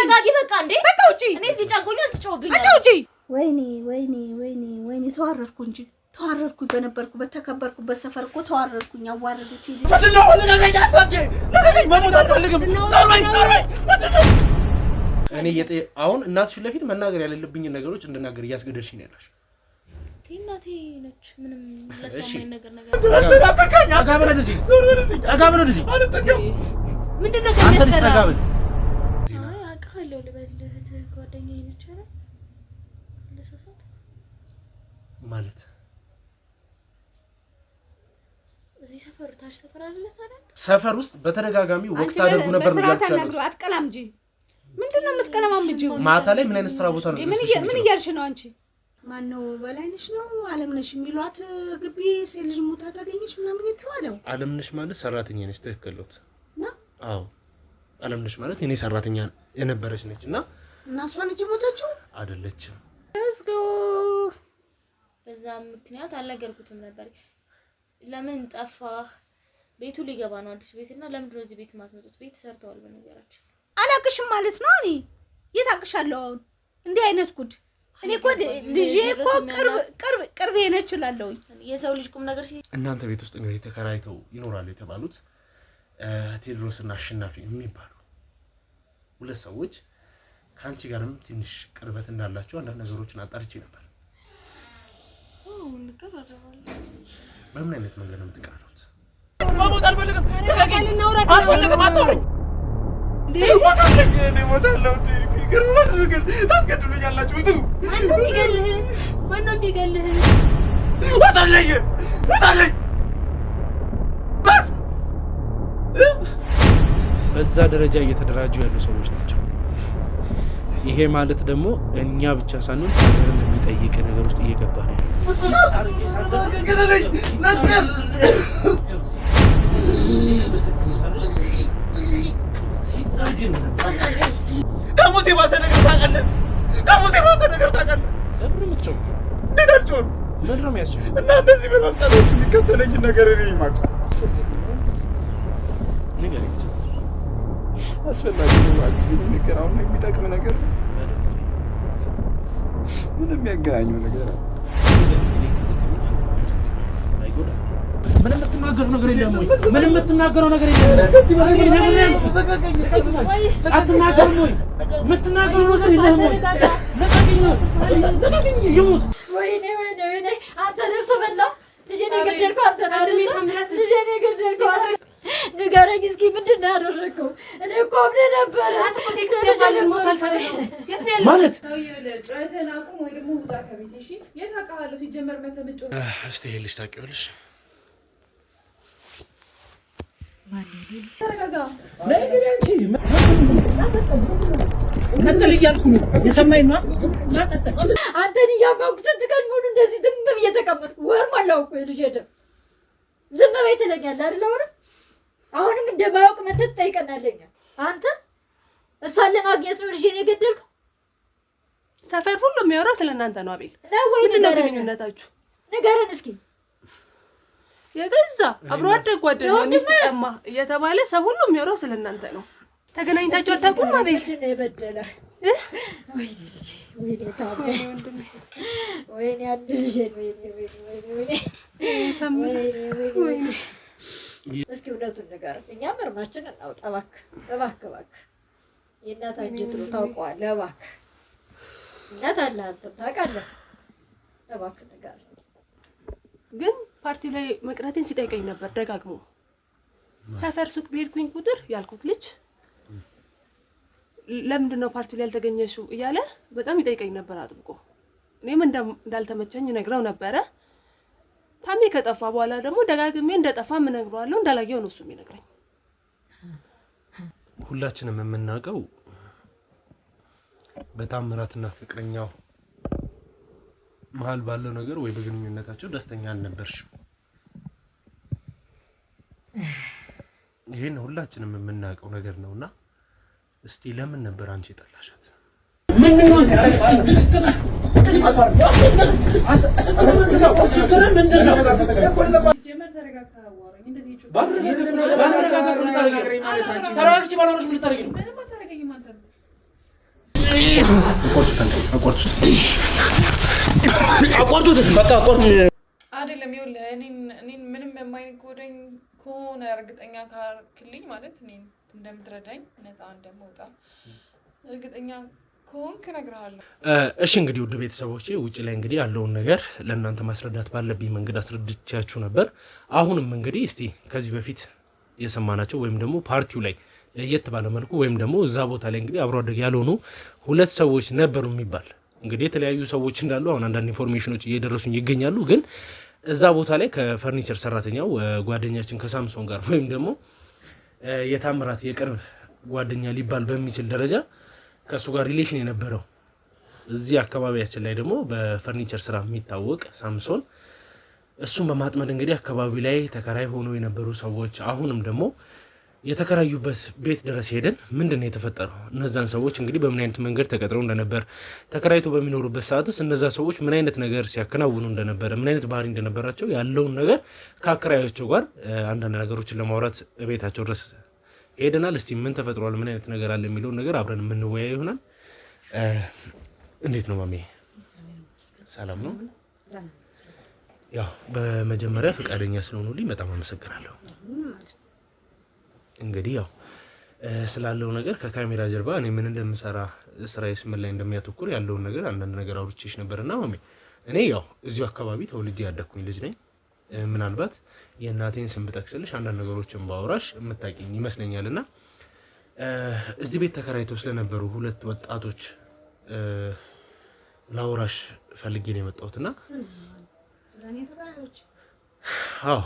ተረጋጊ በቃ እንዴ በቃ ውጪ እኔ እዚህ ጫንቆኛል ትጮህብኛል አንቺ ውጪ ወይኔ ተዋረድኩ እንጂ ተዋረድኩ በነበርኩበት ተከበርኩበት ሰፈር እኮ ተዋረድኩኝ አዋረዱት ይል ወደለው ለጋጋኝ አጥቼ ለጋጋኝ መሞት አልፈልግም ዞርበኝ እኔ አሁን እናትሽ ለፊት መናገር ያለልብኝ ነገሮች እንድናገር እያስገደድሽኝ ነው ያላሽ እናቴ ነች ምንም ለሰማኝ ነገር አጋበለ እዚህ አጋበለ እዚህ አልጠቀም ምንድነው ከሚያስፈራ አይ አቃለው ልበልህ ጓደኛዬ ነች አይደል ለሰሰት ማለት እዚህ ሰፈር ታች ሰፈር አይደለ ታዲያ ሰፈር ውስጥ በተደጋጋሚ ወቅት አድርጉ ነበር ነው ያልቻለው ተናግሩ አትቀላም እንጂ ምንድነው የምትቀላማም ልጅ ማታ ላይ ምን አይነት ስራ ቦታ ነው ምን እያልሽ ነው አንቺ ማነው በላይነሽ ነው አለምነሽ የሚሏት ግቢ ሴት ልጅ ሞታ ታገኘች ምናምን የተባለው አለምነሽ ማለት ሰራተኛ ነች ትክክለውት ነው አዎ አለምነሽ ማለት የኔ ሰራተኛ የነበረች ነች እና እሷን እጅ ሞተችው አይደለችም እስጎ በዛ ምክንያት አልነገርኩትም ነበር ለምን ጠፋ ቤቱ ሊገባ ነው አዲስ ቤትና ለምን ድሮ እዚህ ቤት ማትመጡት ቤት ሰርተዋል በነገራችን አላቅሽም ማለት ነው እኔ የታቅሻለሁ አሁን እንዲህ አይነት ጉድ እኔ እኮ ልጄ እኮ ቅርብ የነችላለሁ የሰው ልጅ ቁም ነገር እናንተ ቤት ውስጥ እንግዲህ ተከራይተው ይኖራሉ የተባሉት ቴድሮስና አሸናፊ የሚባሉ ሁለት ሰዎች ካንቺ ጋርም ትንሽ ቅርበት እንዳላችሁ አንዳንድ ነገሮችን አጣርቼ ነበር እንቀራረባለን በምን አይነት መንገድ ነው የምትቀራሩት ማሞት አልፈልግም አልፈልግም አትወርኝ እኔ ሞታለሁ ይገርማል ግን ታስገድሉኛላችሁ እቱ ማነው የሚገልህ ወጣለኝ በዛ ደረጃ እየተደራጁ ያሉ ሰዎች ናቸው ይሄ ማለት ደግሞ እኛ ብቻ ሳንሆን ሀገርን የሚጠይቅ ነገር ውስጥ እየገባ ነው ከሞት የባሰ ነገር ታውቃለህ ለምን ምትጮህ እንዴት አልጮህም ምንድን ነው የሚያስችለው እናንተ እዚህ በመምጣታችሁ የሚከተለኝ ነገር እኔ የማውቀው ንገረኝ አስፈላጊ ነው እባክህ ይሄ ነገር አሁን የሚጠቅም ነገር ምንም የሚያገናኘው ነገር ምንም የምትናገረው ነገር የለም ወይ ምንም የምትናገረው ነገር የለም አትናገርም ወይ የምትናገረው ነገር የለም ወይ ለቀቀኝ ይሙት ወይኔ አንተ ነፍስ በላ ልጄን የገደልከው አንተ ነህ ልጄን የገደልከው አንተ ንገረኝ እስኪ ምንድን ነው ያደረገው እኔ እኮ አምነህ ነበር አንተ እኮ ቴክስት ገባልን ሞታል ተብሎ የት ነው ያለው ማለት ነው ጨዋታን አቁም ወይ ደግሞ ውጣ ከቤት እሺ የት አውቃለሁ ሲጀመር መተምጮ እስቲ ይልሽ ታውቂዋለሽ ተረጋጋ ላይ ግንቺ ነጥል እያልኩ ነው የሰማኝ ነው አንተን እያመንኩ ስንት ቀን ሙሉ እንደዚህ ዝም ብዬ ተቀመጥኩ ወር ማላውቅ ልጄ ደም ዝም በይ ትለኛለህ አይደል አሁንም እንደማያውቅ መተት ጠይቀናለኛ አንተ እሷን ለማግኘት ነው ልጄን የገደልከው ሰፈር ሁሉ የሚያወራው ስለናንተ ነው አቤል ምንድን ነው ግንኙነታችሁ ንገረን እስኪ የገዛ አብሮ አደግ ጓደኛው ሚስት ቀማ እየተባለ ሰው ሁሉ የሚያወራው ስለናንተ ነው ተገናኝታችሁ አታውቁም አቤል ምንድን ነው የበደለህ ወይኔ ልጄ ወይኔ ታሜ ወይኔ አንድ ልጄ ወይኔ እስኪ እውነቱን ንገረን እኛም እርማችን እናውጣ እባክህ የእናት አንጀት ነው ታውቀዋለህ እባክህ እናት አለ አንተም ታውቃለህ እባክህ ንገረን ግን ፓርቲ ላይ መቅረቴን ሲጠይቀኝ ነበር ደጋግሞ ሰፈር ሱቅ በሄድኩኝ ቁጥር ያልኩት ልጅ ለምንድን ነው ፓርቲ ላይ ያልተገኘሽው እያለ በጣም ይጠይቀኝ ነበር አጥብቆ እኔም እንዳልተመቸኝ ነግረው ነበረ ታሜ ከጠፋ በኋላ ደግሞ ደጋግሜ እንደጠፋ ምን ነግረዋለሁ እንዳላየው ነው እሱ የሚነግረኝ ሁላችንም የምናውቀው በጣም ምራትና ፍቅረኛው መሃል ባለው ነገር ወይ በግንኙነታቸው ደስተኛ አልነበርሽም ይሄን ሁላችንም የምናውቀው ነገር ነውና እስቲ ለምን ነበር አንቺ ጠላሻት ምን ነው አቆርጡት በቃ አቆርጡ። አይደለም ይኸውልህ፣ እኔን ምንም የማይጎዳኝ ከሆነ እርግጠኛ ካልክልኝ ማለት እኔን እንደምትረዳኝ ነፃ እንደምወጣ እርግጠኛ ከሆንክ እነግርሃለሁ። እሺ እንግዲህ ውድ ቤተሰቦቼ ውጭ ላይ እንግዲህ ያለውን ነገር ለእናንተ ማስረዳት ባለብኝ መንገድ አስረድቻችሁ ነበር። አሁንም እንግዲህ እስቲ ከዚህ በፊት የሰማናቸው ወይም ደግሞ ፓርቲው ላይ ለየት ባለ መልኩ ወይም ደግሞ እዛ ቦታ ላይ እንግዲህ አብሮ አደግ ያልሆኑ 2 ሰዎች ነበሩ የሚባል እንግዲህ የተለያዩ ሰዎች እንዳሉ አሁን አንዳንድ ኢንፎርሜሽኖች እየደረሱኝ ይገኛሉ። ግን እዛ ቦታ ላይ ከፈርኒቸር ሰራተኛው ጓደኛችን ከሳምሶን ጋር ወይም ደግሞ የታምራት የቅርብ ጓደኛ ሊባል በሚችል ደረጃ ከእሱ ጋር ሪሌሽን የነበረው እዚህ አካባቢያችን ላይ ደግሞ በፈርኒቸር ስራ የሚታወቅ ሳምሶን እሱን በማጥመድ እንግዲህ አካባቢ ላይ ተከራይ ሆኖ የነበሩ ሰዎች አሁንም ደግሞ የተከራዩበት ቤት ድረስ ሄደን ምንድነው የተፈጠረው፣ እነዛን ሰዎች እንግዲህ በምን አይነት መንገድ ተቀጥረው እንደነበር፣ ተከራይቶ በሚኖሩበት ሰዓትስ እነዛ ሰዎች ምን አይነት ነገር ሲያከናውኑ እንደነበረ፣ ምን አይነት ባህሪ እንደነበራቸው ያለውን ነገር ከአከራዮቸው ጋር አንዳንድ ነገሮችን ለማውራት ቤታቸው ድረስ ሄደናል። እስቲ ምን ተፈጥሯል፣ ምን አይነት ነገር አለ የሚለውን ነገር አብረን የምንወያይ ይሆናል። እንዴት ነው ማሜ? ሰላም ነው? ያው በመጀመሪያ ፈቃደኛ ስለሆኑልኝ በጣም አመሰግናለሁ። እንግዲህ ያው ስላለው ነገር ከካሜራ ጀርባ እኔ ምን እንደምሰራ ስራዬ ምን ላይ እንደሚያተኩር ያለውን ነገር አንዳንድ ነገር አውርቼሽ ነበርና ማሜ እኔ ያው እዚሁ አካባቢ ተወልጄ ያደኩኝ ልጅ ነኝ። ምናልባት የእናቴን ስም ብጠቅስልሽ አንዳንድ ነገሮችን ባወራሽ የምታውቂኝ ይመስለኛልና እዚህ ቤት ተከራይተው ስለነበሩ 2 ወጣቶች ላውራሽ ፈልጌ ነው የመጣሁትና አዎ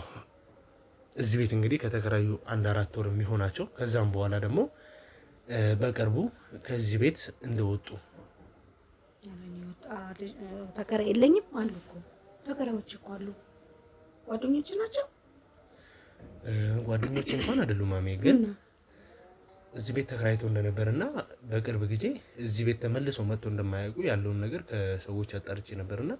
እዚህ ቤት እንግዲህ ከተከራዩ 1-4 ወር የሚሆናቸው ከዛም በኋላ ደግሞ በቅርቡ ከዚህ ቤት እንደወጡ ተከራይ የለኝም አሉ እኮ ተከራዮች እኮ አሉ። ጓደኞች ናቸው። ጓደኞች እንኳን አይደሉም ማሜ፣ ግን እዚህ ቤት ተከራይተው እንደነበርና በቅርብ ጊዜ እዚህ ቤት ተመልሰው መጥተው እንደማያውቁ ያለውን ነገር ከሰዎች አጣርቼ ነበርና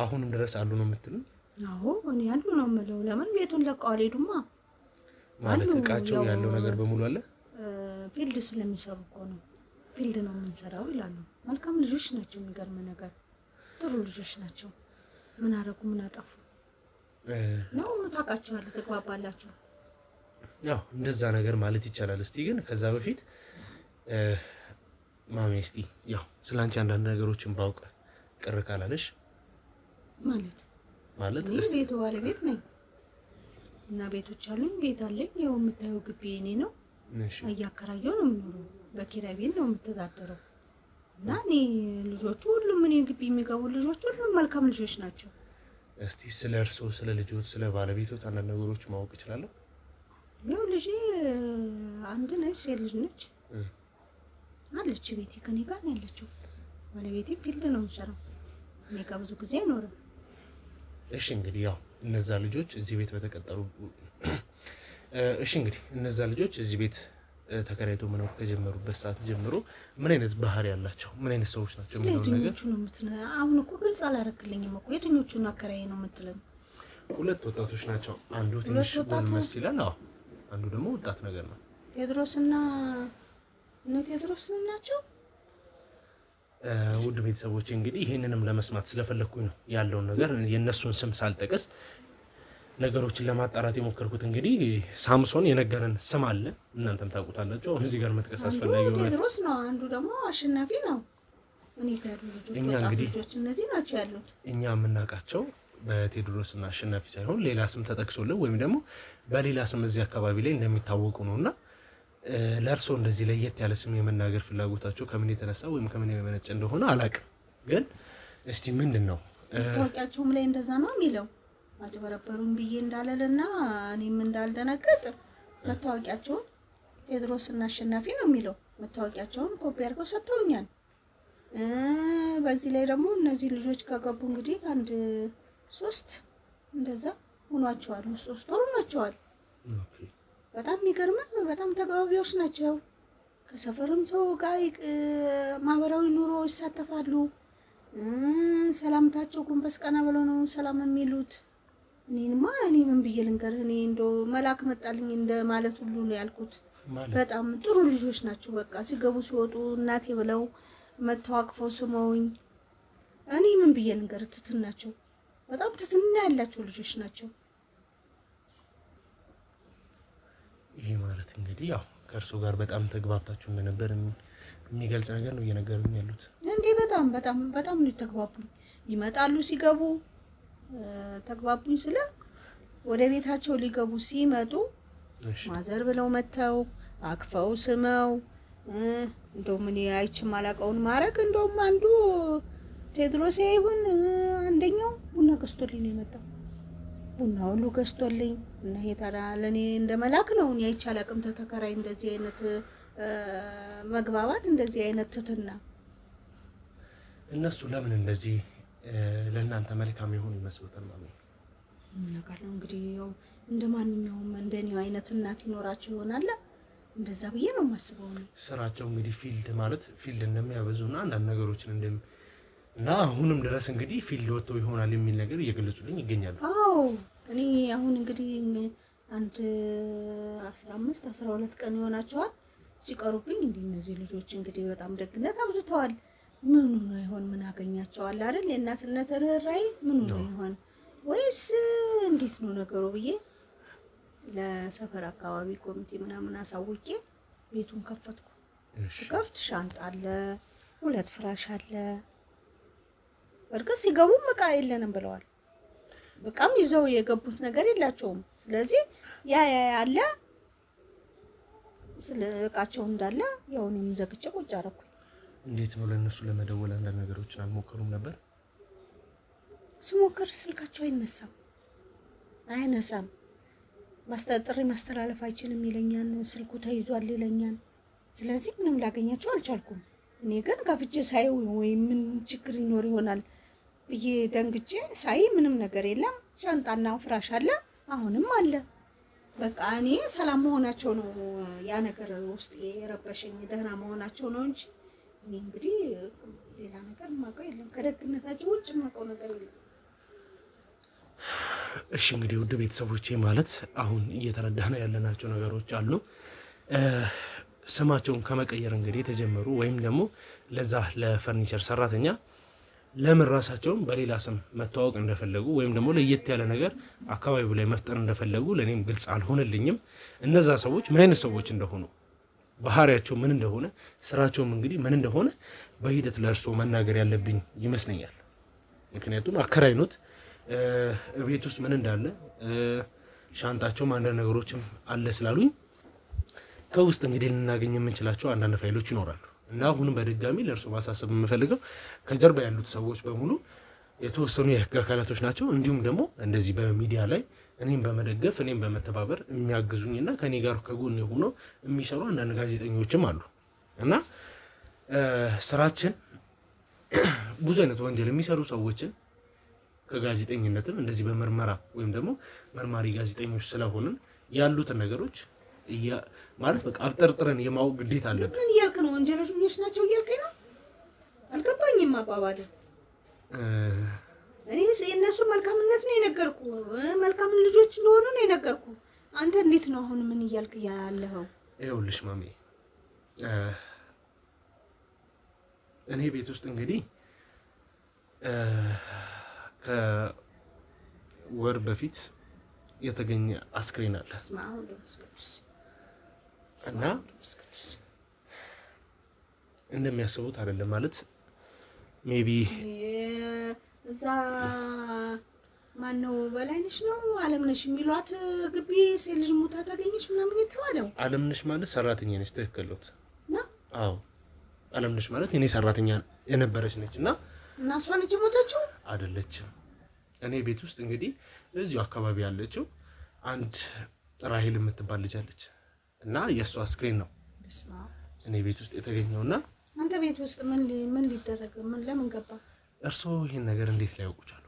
አሁንም ድረስ አሉ ነው የምትሉኝ? አዎ እኔ አሉ ነው የምለው። ለምን ቤቱን ለቀው አልሄዱማ ማለት እቃቸው ያለው ነገር በሙሉ አለ። ፊልድ ስለሚሰሩ እኮ ነው። ፊልድ ነው የምንሰራው ይላሉ። መልካም ልጆች ናቸው። የሚገርም ነገር ጥሩ ልጆች ናቸው። ምን አረጉ? ምን አጠፉ ነው? ታውቃቸዋለህ፣ ትግባባላችሁ። ያው እንደዛ ነገር ማለት ይቻላል። እስቲ ግን ከዛ በፊት ማሜ እስቲ ያው ስላንቺ አንዳንድ ነገሮችን ባውቅ ቅር ካላለሽ ማለት እኔ ቤቱ ባለቤት ነኝ እና ቤቶች አሉኝ። ቤት አለኝ። ያው የምታየው ግቢ እኔ ነው። እያከራየሁ ነው የምኖረው። በኪራይ ቤት ነው የምተዳደረው። እና እኔ ልጆቹ ሁሉም እኔ ግቢ የሚገቡ ልጆች ሁሉም መልካም ልጆች ናቸው። እስቲ ስለ እርሶ፣ ስለ ልጆት፣ ስለ ባለቤቶት አንዳንድ ነገሮች ማወቅ እችላለሁ? ያው ልጄ አንድ ነች፣ ሴት ልጅ ነች አለች። ቤቴ ከኔ ጋር ነው ያለችው። ባለቤቴም ፊልድ ነው የምሰራው። እኔ ጋር ብዙ ጊዜ አይኖርም። እሺ እንግዲህ ያው እነዛ ልጆች እዚህ ቤት በተቀጠሩ እነዛ ልጆች እዚህ ቤት ተከራይተው መኖር ከጀመሩበት ሰዓት ጀምሮ ምን አይነት ባህሪ ያላቸው ምን አይነት ሰዎች ናቸው የሚለው ነገር አሁን እኮ ግልጽ አላረክልኝም እኮ የትኞቹን አከራይ ነው የምትለኝ? 2 ወጣቶች ናቸው። አንዱ ትንሽ ጎልመስ ይላል። አዎ አንዱ ደግሞ ወጣት ነገር ነው። ቴድሮስና ቴድሮስ ናቸው። ውድ ቤተሰቦች እንግዲህ ይሄንንም ለመስማት ስለፈለኩኝ ነው ያለውን ነገር የነሱን ስም ሳልጠቅስ ነገሮችን ለማጣራት የሞከርኩት። እንግዲህ ሳምሶን የነገረን ስም አለ፣ እናንተም ታውቁታላችሁ። አሁን እዚህ ጋር መጥቀስ አስፈላጊ ነው። ቴድሮስ ነው አንዱ፣ ደግሞ አሸናፊ ነው። እኔ ጋር ልጆች እነዚህ ናቸው ያሉት። እኛ የምናውቃቸው በቴድሮስ እና አሸናፊ ሳይሆን ሌላ ስም ተጠቅሶልን ወይም ደግሞ በሌላ ስም እዚህ አካባቢ ላይ እንደሚታወቁ ነውና ለእርሶ እንደዚህ ለየት ያለ ስም የመናገር ፍላጎታቸው ከምን የተነሳ ወይም ከምን የመነጨ እንደሆነ አላውቅም። ግን እስቲ ምንድን ነው መታወቂያቸውም ላይ እንደዛ ነው የሚለው። አጭበረበሩን ብዬ እንዳለልና እኔም እንዳልደነገጥ መታወቂያቸውን ቴድሮስና አሸናፊ ነው የሚለው። መታወቂያቸውን ኮፒ አድርገው ሰጥተውኛል። በዚህ ላይ ደግሞ እነዚህ ልጆች ከገቡ እንግዲህ 1-3 እንደዛ ሆኗቸዋል። 3 ወር ሆኗቸዋል። በጣም የሚገርም በጣም ተግባቢዎች ናቸው። ከሰፈርም ሰው ጋር ማህበራዊ ኑሮ ይሳተፋሉ። ሰላምታቸው ጎንበስ ቀና ብለው ነው ሰላም የሚሉት። እኔ ምን ብዬ ልንገርህ? እኔ እንደው መልአክ መጣልኝ እንደ ማለት ሁሉ ነው ያልኩት። በጣም ጥሩ ልጆች ናቸው። በቃ ሲገቡ ሲወጡ እናቴ ብለው መተዋቅፈው ስመውኝ እኔ ምን ብዬ ልንገር ትትናቸው በጣም ትትና ያላቸው ልጆች ናቸው። ይሄ ማለት እንግዲህ ያው ከእርሱ ጋር በጣም ተግባብታችሁ እንደነበር የሚገልጽ ነገር ነው እየነገሩኝ ያሉት። እንዴ በጣም ነው ተግባቡኝ። ይመጣሉ ሲገቡ ተግባቡኝ ስለ ወደ ቤታቸው ሊገቡ ሲመጡ ማዘር ብለው መተው አክፈው ስመው እንደውም እኔ አይቼም አላውቀውን ማረግ እንደውም አንዱ ቴድሮስ ይሁን አንደኛው ቡና ገዝቶልኝ ነው የመጣው። ቡና ሁሉ ገዝቶልኝ እና ይሄ ታዲያ ለኔ እንደመላክ ነው። እኔ አይቼ አላውቅም ተተከራይ እንደዚህ አይነት መግባባት እንደዚህ አይነት ትትና። እነሱ ለምን እንደዚህ ለእናንተ መልካም ይሆን ይመስሉታል? ማለት ነገር ነው እንግዲህ እንደ ማንኛውም እንደኔው አይነት እናት ይኖራቸው ይሆናል እንደዛ ብዬ ነው የማስበው። ስራቸው እንግዲህ ፊልድ እንደሚያበዙና አንዳንድ ነገሮችን እና አሁንም ድረስ እንግዲህ ፊልድ ወጥተው ይሆናል የሚል ነገር እየገለጹልኝ ይገኛሉ። አዎ እኔ አሁን እንግዲህ አንድ 15-12 ቀን ይሆናቸዋል ሲቀሩብኝ። እንዴ እነዚህ ልጆች እንግዲህ በጣም ደግነት አብዝተዋል። ምኑ ነው ይሆን ምን አገኛቸዋል አይደል? የእናትነት ርህራሄ ምኑ ነው ይሆን ወይስ እንዴት ነው ነገሩ ብዬ ለሰፈር አካባቢ ኮሚቴ ምናምን አሳውቄ ቤቱን ከፈትኩ። ስከፍት ሻንጣ አለ፣ 2 ፍራሽ አለ። በርግጥ ሲገቡም እቃ የለንም ብለዋል። በቃም ይዘው የገቡት ነገር የላቸውም። ስለዚህ ያ ያለ ስለ እቃቸው እንዳለ ያው እኔም ዘግቼ ቁጭ አደረኩኝ። እንዴት ነው ለነሱ ለመደወል አንዳንድ ነገሮችን አልሞከሩም ነበር? ስሞክር ስልካቸው አይነሳም። ጥሪ ማስተላለፍ አይችልም ይለኛል። ስልኩ ተይዟል ይለኛል። ስለዚህ ምንም ላገኛቸው አልቻልኩም። እኔ ግን ከፍቼ ሳይው ወይ ምን ችግር ይኖር ይሆናል ብዬ ደንግጬ ሳይ ምንም ነገር የለም። ሻንጣና ፍራሽ አለ፣ አሁንም አለ። በቃ እኔ ሰላም መሆናቸው ነው ያ ነገር ውስጥ የረበሸኝ፣ ደህና መሆናቸው ነው እንጂ እኔ እንግዲህ ሌላ ነገር የማውቀው የለም። ከደግነታቸው ውጭ የማውቀው ነገር የለም። እሺ እንግዲህ ውድ ቤተሰቦቼ ማለት አሁን እየተረዳን ያለናቸው ነገሮች አሉ። ስማቸውን ከመቀየር እንግዲህ የተጀመሩ ወይም ደግሞ ለዛ ለፈርኒቸር ሰራተኛ ለምን ራሳቸውን በሌላ ስም መተዋወቅ እንደፈለጉ ወይም ደግሞ ለየት ያለ ነገር አካባቢው ላይ መፍጠር እንደፈለጉ ለኔም ግልጽ አልሆነልኝም። እነዛ ሰዎች ምን አይነት ሰዎች እንደሆኑ፣ ባህሪያቸው ምን እንደሆነ፣ ስራቸውም እንግዲህ ምን እንደሆነ በሂደት ለእርሶ መናገር ያለብኝ ይመስለኛል። ምክንያቱም አከራይኖት ቤት ውስጥ ምን እንዳለ ሻንጣቸውም አንዳንድ ነገሮችም አለ ስላሉኝ ከውስጥ እንግዲህ ልናገኝ የምንችላቸው አንዳንድ ፋይሎች ይኖራሉ እና አሁንም በድጋሚ ለእርሱ ማሳሰብ የምፈልገው ከጀርባ ያሉት ሰዎች በሙሉ የተወሰኑ የህግ አካላቶች ናቸው። እንዲሁም ደግሞ እንደዚህ በሚዲያ ላይ እኔም በመደገፍ እኔም በመተባበር የሚያግዙኝና ከኔ ጋር ከጎን ሆነው የሚሰሩ አንዳንድ ጋዜጠኞችም አሉ እና ስራችን ብዙ አይነት ወንጀል የሚሰሩ ሰዎችን ከጋዜጠኝነትም እንደዚህ በመርመራ ወይም ደግሞ መርማሪ ጋዜጠኞች ስለሆንን ያሉትን ነገሮች ማለት በቃ አብጠርጥረን የማወቅ ግዴታ አለብን። ምን እያልክ ነው? ወንጀለኞች ናቸው እያልከኝ ነው? አልገባኝም አባባል። እኔ የእነሱ መልካምነት ነው የነገርኩ፣ መልካም ልጆች እንደሆኑ ነው የነገርኩ። አንተ እንዴት ነው አሁን ምን እያልክ ያለኸው? ይኸውልሽ ማሜ እኔ ቤት ውስጥ እንግዲህ ከወር በፊት የተገኘ አስክሬን አለ እና እንደሚያስቡት አይደለም። ማለት ሜቢ እዛ ማነው በላይነሽ ነው አለምነሽ የሚሏት ግቢ ሴት ልጅ ሞታ ታገኘች ምናምን የተባለው። አለምነሽ ማለት ሰራተኛ ነች። ትክክለውት ነው። አዎ አለምነሽ ማለት የኔ ሰራተኛ የነበረች ነች እና እሷ ነች ሞተችው አይደለችም። እኔ ቤት ውስጥ እንግዲህ እዚሁ አካባቢ ያለችው አንድ ራሄል የምትባል ልጅ አለች እና የእሷ አስክሬን ነው እኔ ቤት ውስጥ የተገኘውና አንተ ቤት ውስጥ ምን ሊደረግ ምን ለምን ገባ? እርስዎ ይሄን ነገር እንዴት ሊያውቁ ቻሉ?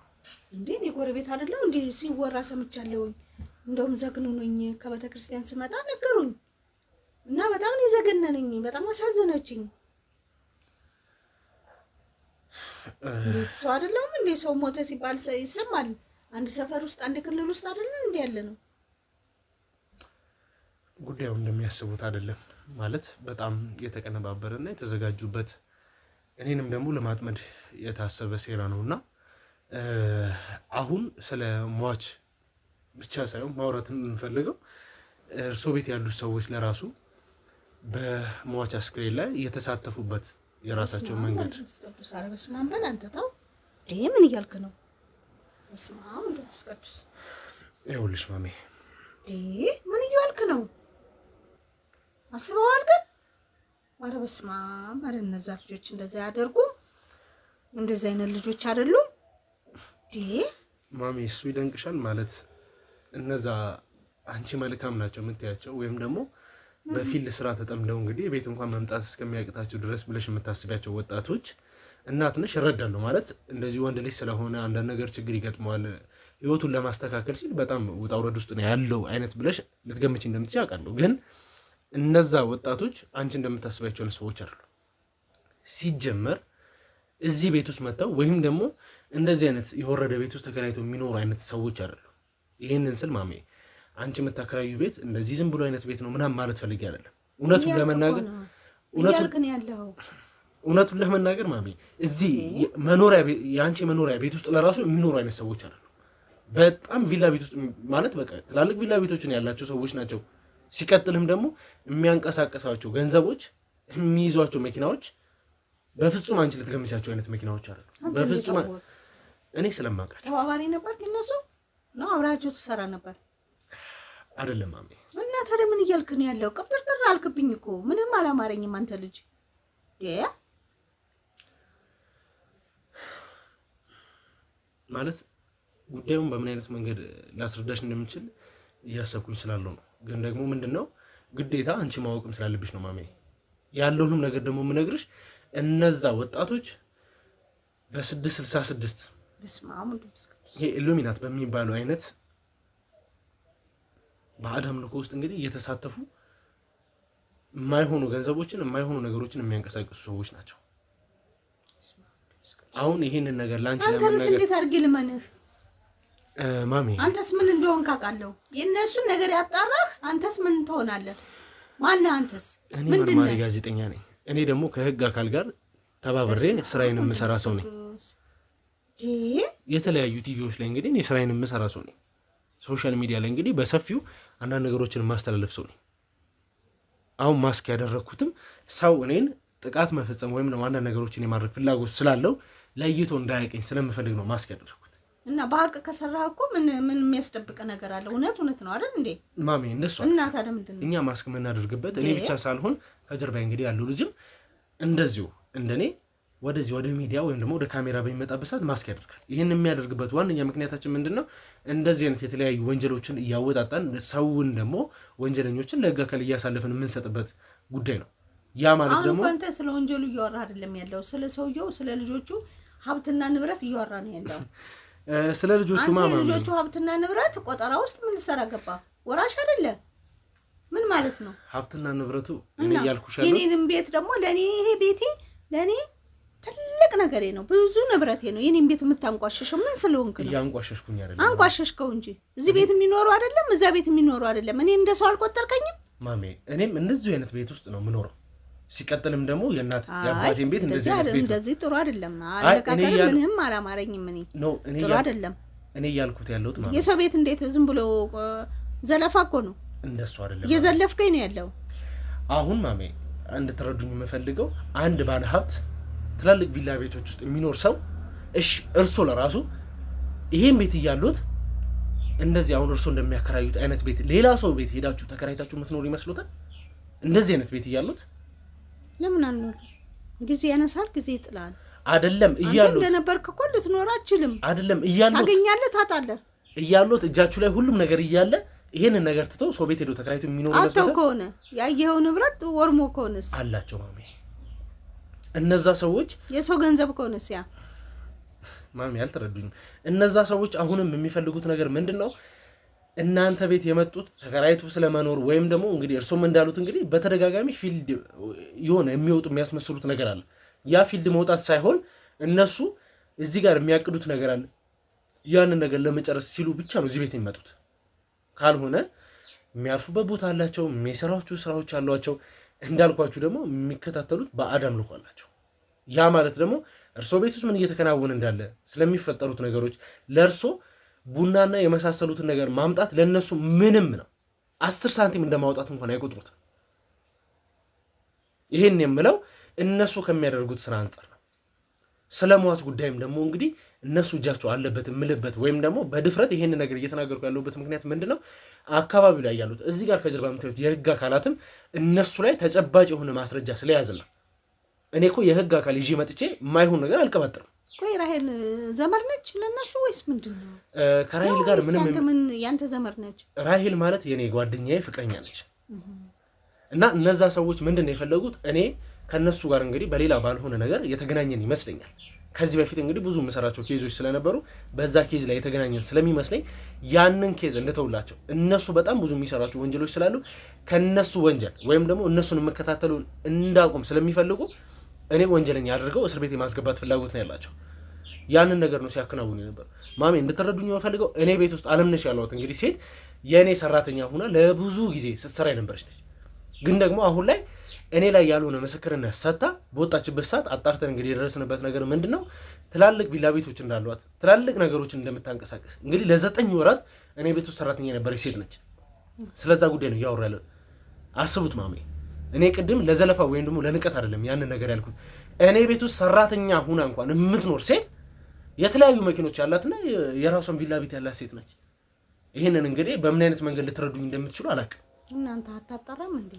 እንዴ እኔ ጎረቤት አይደለሁ እንዴ? ሲወራ ሰምቻለሁ። እንደውም ዘግኑኝ ከቤተ ክርስቲያን ስመጣ ነገሩኝ እና በጣም ነው የዘገነነኝ። በጣም አሳዘነችኝ። እንዴት ሰው አይደለም እንዴ? ሰው ሞተ ሲባል ይሰማል። አንድ ሰፈር ውስጥ አንድ ክልል ውስጥ አይደለም እንዴ ያለ ነው? ጉዳዩ እንደሚያስቡት አይደለም። ማለት በጣም የተቀነባበረና የተዘጋጁበት እኔንም ደግሞ ለማጥመድ የታሰበ ሴራ ነውና አሁን ስለ ሟች ብቻ ሳይሆን ማውራት የምንፈልገው እርሶ ቤት ያሉት ሰዎች ለራሱ በሟች አስክሬን ላይ የተሳተፉበት የራሳቸው መንገድ ቅዱስ አረበስ ማንበል አንተ ተው ምን እያልክ ነው? እስማም ቅዱስ ይኸውልሽ ማሜ ምን እያልክ ነው? አስበዋል ግን ኧረ በስመ አብ! ኧረ እነዛ ልጆች እንደዛ ያደርጉም እንደዛ አይነት ልጆች አይደሉም ማሜ። እሱ ይደንቅሻል ማለት እነዛ አንቺ መልካም ናቸው የምትያቸው ወይም ደግሞ በፊልድ ስራ ተጠምደው እንግዲህ ቤት እንኳን መምጣት እስከሚያቅታቸው ድረስ ብለሽ የምታስቢያቸው ወጣቶች እናት ነሽ፣ እረዳለሁ ማለት እንደዚህ ወንድ ልጅ ስለሆነ አንዳንድ ነገር ችግር ይገጥመዋል ህይወቱን ለማስተካከል ሲል በጣም ውጣ ውረድ ውስጥ ነው ያለው አይነት ብለሽ ልትገምቺ እንደምትችይ አውቃለሁ። ግን እነዛ ወጣቶች አንቺ እንደምታስቢያቸው ሰዎች አይደሉም። ሲጀመር እዚህ ቤት ውስጥ መጥተው ወይም ደግሞ እንደዚህ አይነት የወረደ ቤት ውስጥ ተከራይተው የሚኖሩ አይነት ሰዎች አይደሉም። ይህንን ስል ማሜ አንቺ የምታከራዩ ቤት እንደዚህ ዝም ብሎ አይነት ቤት ነው ምናምን ማለት ፈልጌ አይደለም። እውነቱን ለመናገር ማሜ እዚህ የአንቺ መኖሪያ ቤት ውስጥ ለራሱ የሚኖሩ አይነት ሰዎች አይደሉም። በጣም ቪላ ቤት ውስጥ ማለት በቃ ትላልቅ ቪላ ቤቶችን ያላቸው ሰዎች ናቸው። ሲቀጥልም ደግሞ የሚያንቀሳቀሳቸው ገንዘቦች፣ የሚይዟቸው መኪናዎች በፍጹም አንቺ ልትገምቻቸው አይነት መኪናዎች አይደሉም። በፍጹም እኔ ስለማውቃቸው ተባባሪ ነበር እነሱ ነው አብራቸው ትሰራ ነበር አይደለም ማሜ። እና ታዲያ ምን እያልክ ነው ያለው? ቅብጥርጥር አልክብኝ እኮ ምንም አላማረኝም። አንተ ልጅ ማለት ጉዳዩን በምን አይነት መንገድ ላስረዳሽ እንደምችል እያሰብኩኝ ስላለው ነው። ግን ደግሞ ምንድነው ግዴታ አንቺ ማወቅም ስላለብሽ ነው ማሜ። ያለውንም ነገር ደግሞ የምነግርሽ እነዛ ወጣቶች በ666 ይሄ ኢሉሚናት በሚባለው አይነት ባዕድ አምልኮ ውስጥ እንግዲህ እየተሳተፉ የማይሆኑ ገንዘቦችን የማይሆኑ ነገሮችን የሚያንቀሳቅሱ ሰዎች ናቸው። አሁን ይሄንን ነገር ላንቺ አንተስ እንዴት አድርጌ ልመንህ ማሚ? አንተስ ምን እንደሆንክ አውቃለሁ። የእነሱን ነገር ያጣራህ አንተስ ምን ትሆናለህ? ማነህ አንተስ? ምንድነው? እኔ ጋዜጠኛ ነኝ። እኔ ደግሞ ከህግ አካል ጋር ተባብሬ ስራዬን የምሰራ ሰው ነኝ። የተለያዩ ቲቪዎች ላይ እንግዲህ እኔ ስራዬን የምሰራ ሰው ነኝ። ሶሻል ሚዲያ ላይ እንግዲህ በሰፊው አንዳንድ ነገሮችን ማስተላለፍ ሰው ነኝ። አሁን ማስክ ያደረኩትም ሰው እኔን ጥቃት መፈጸም ወይም ደግሞ አንዳንድ ነገሮችን የማድረግ ፍላጎት ስላለው ለይቶ እንዳያቀኝ ስለምፈልግ ነው ማስክ ያደረኩት። እና በሀቅ ከሰራህ እኮ ምን የሚያስደብቅ ነገር አለ? እውነት ነው አይደል እንዴ ማሚ? እንደሱ እና ታዲያ ምንድን ነው እኛ ማስክ የምናደርግበት? እኔ ብቻ ሳልሆን ከጀርባ እንግዲህ ያለው ልጅም እንደዚሁ እንደኔ ወደዚህ ወደ ሚዲያ ወይም ደግሞ ወደ ካሜራ በሚመጣበት ሰዓት ማስክ ያደርጋል። ይህን የሚያደርግበት ዋነኛ ምክንያታችን ምንድነው? እንደዚህ አይነት የተለያዩ ወንጀሎችን እያወጣጣን ሰውን ደግሞ ወንጀለኞችን ለህግ አካል እያሳለፍን የምንሰጥበት ጉዳይ ነው። ያ ማለት ደግሞ አንተ ስለ ወንጀሉ እያወራ አይደለም ያለው፣ ስለ ሰውየው ስለ ልጆቹ ሀብትና ንብረት እያወራ ነው ያለው። ስለ ልጆቹ ማማ ልጆቹ ሀብትና ንብረት ቆጠራ ውስጥ ምን ልሰራ ገባ? ወራሽ አይደለ? ምን ማለት ነው ሀብትና ንብረቱ? እኔ ያልኩሽ አይደል? የኔንም ቤት ደግሞ ለኔ ይሄ ቤቴ ለኔ ትልቅ ነገሬ ነው፣ ብዙ ንብረቴ ነው። የኔን ቤት የምታንቋሸሸው ምን ስለሆንክ ነው? ያንቋሸሽኩኝ አይደለም። አንቋሸሽከው እንጂ እዚህ ቤት የሚኖሩ አይደለም፣ እዛ ቤት የሚኖሩ አይደለም። እኔ እንደሰው አልቆጠርከኝም ማሜ። እኔም እንደዚህ አይነት ቤት ውስጥ ነው የምኖረው። ሲቀጥልም ደግሞ የእናት የአባቴን ቤት እንደዚህ አይነት ቤት እንደዚህ ጥሩ አይደለም። አለቃቀር ምንም አላማረኝም። እኔ ጥሩ አይደለም። እኔ ያልኩት ያለሁት ማሜ የሰው ቤት እንዴት ዝም ብሎ ዘለፋ እኮ ነው። እንደሱ አይደለም። እየዘለፍከኝ ነው ያለው። አሁን ማሜ እንድትረዱኝ የምፈልገው አንድ ባለ ሀብት ትላልቅ ቪላ ቤቶች ውስጥ የሚኖር ሰው እሺ፣ እርሶ ለራሱ ይሄን ቤት እያሉት እንደዚህ አሁን እርሶ እንደሚያከራዩት አይነት ቤት ሌላ ሰው ቤት ሄዳችሁ ተከራይታችሁ የምትኖሩ ይመስሎታል? እንደዚህ አይነት ቤት እያሉት ለምን አልኖር? ጊዜ ያነሳል፣ ጊዜ ይጥላል። አይደለም እያሉት አንተ እንደነበርክ እኮ ልትኖር አትችልም። አይደለም እያሉት ታገኛለህ፣ ታጣለህ። እያሉት እጃችሁ ላይ ሁሉም ነገር እያለ ይሄንን ነገር ትተው ሰው ቤት ሄዶ ተከራይቶ የሚኖሩ ይመስሎታል? አጥተው ከሆነ ያየኸው ንብረት ወርሞ ከሆነስ አላቸው ማሜ። እነዛ ሰዎች የሰው ገንዘብ ከሆነስ ያ ማሚ አልተረዱኝም። እነዛ ሰዎች አሁንም የሚፈልጉት ነገር ምንድነው? እናንተ ቤት የመጡት ተከራይቶ ስለመኖር ወይም ደግሞ እንግዲህ እርሶም እንዳሉት እንግዲህ በተደጋጋሚ ፊልድ የሆነ የሚወጡ የሚያስመስሉት ነገር አለ። ያ ፊልድ መውጣት ሳይሆን እነሱ እዚህ ጋር የሚያቅዱት ነገር አለ። ያንን ነገር ለመጨረስ ሲሉ ብቻ ነው እዚህ ቤት የሚመጡት። ካልሆነ የሚያርፉበት ቦታ አላቸው፣ የሚሰራቸው ስራዎች አሏቸው። እንዳልኳችሁ ደግሞ የሚከታተሉት በአዳም ልኮ አላቸው። ያ ማለት ደግሞ እርሶ ቤት ውስጥ ምን እየተከናወነ እንዳለ ስለሚፈጠሩት ነገሮች ለእርሶ ቡናና የመሳሰሉትን ነገር ማምጣት ለነሱ ምንም ነው። 10 ሳንቲም እንደማውጣት እንኳን አይቆጥሩትም። ይሄን የምለው እነሱ ከሚያደርጉት ስራ አንጻር ነው። ስለ ሟች ጉዳይም ደግሞ እንግዲህ እነሱ እጃቸው አለበት የምልበት ወይም ደግሞ በድፍረት ይሄን ነገር እየተናገርኩ ያለሁበት ምክንያት ምንድነው? አካባቢው ላይ ያሉት እዚህ ጋር ከጀርባ የምታዩት የህግ አካላትም እነሱ ላይ ተጨባጭ የሆነ ማስረጃ ስለያዝና እኔ እኮ የህግ አካል ይዤ መጥቼ የማይሆን ነገር አልቀባጥርም። ቆይ ራሄል ዘመድ ነች ለነሱ ወይስ ምንድነው? ከራሄል ጋር ምን ያንተ ዘመድ ነች? ራሄል ማለት የኔ ጓደኛዬ ፍቅረኛ ነች። እና እነዛ ሰዎች ምንድነው የፈለጉት? እኔ ከነሱ ጋር እንግዲህ በሌላ ባልሆነ ነገር የተገናኘን ይመስለኛል። ከዚህ በፊት እንግዲህ ብዙ የምሰራቸው ኬዞች ስለነበሩ በዛ ኬዝ ላይ የተገናኘን ስለሚመስለኝ ያንን ኬዝ እንደተውላቸው እነሱ በጣም ብዙ የሚሰራቸው ወንጀሎች ስላሉ ከነሱ ወንጀል ወይም ደግሞ እነሱን የምከታተሉን እንዳቆም ስለሚፈልጉ እኔ ወንጀለኛ አድርገው እስር ቤት የማስገባት ፍላጎት ነው ያላቸው። ያንን ነገር ነው ሲያከናውኑ የነበረው። ማሜ እንድትረዱኝ የምፈልገው እኔ ቤት ውስጥ አለምነሽ ያለዋት እንግዲህ ሴት የእኔ ሰራተኛ ሆና ለብዙ ጊዜ ስትሰራ የነበረች ነች። ግን ደግሞ አሁን ላይ እኔ ላይ ያልሆነ ምስክርነት ሰጥታ በወጣችበት ሰዓት አጣርተን እንግዲህ የደረስንበት ነገር ምንድነው? ትላልቅ ቪላ ቤቶች እንዳሏት ትላልቅ ነገሮችን እንደምታንቀሳቀስ እንግዲህ ለ9 ወራት እኔ ቤት ውስጥ ሰራተኛ የነበረች ሴት ነች። ስለዛ ጉዳይ ነው እያወራ ያለሁት። አስቡት ማሜ፣ እኔ ቅድም ለዘለፋ ወይም ደግሞ ለንቀት አይደለም ያንን ነገር ያልኩት። እኔ ቤት ውስጥ ሰራተኛ ሁና እንኳን የምትኖር ሴት የተለያዩ መኪኖች ያላትና የራሷን ቪላ ቤት ያላት ሴት ነች። ይሄንን እንግዲህ በምን አይነት መንገድ ልትረዱኝ እንደምትችሉ አላውቅም። እናንተ አታጣራም እንዴ?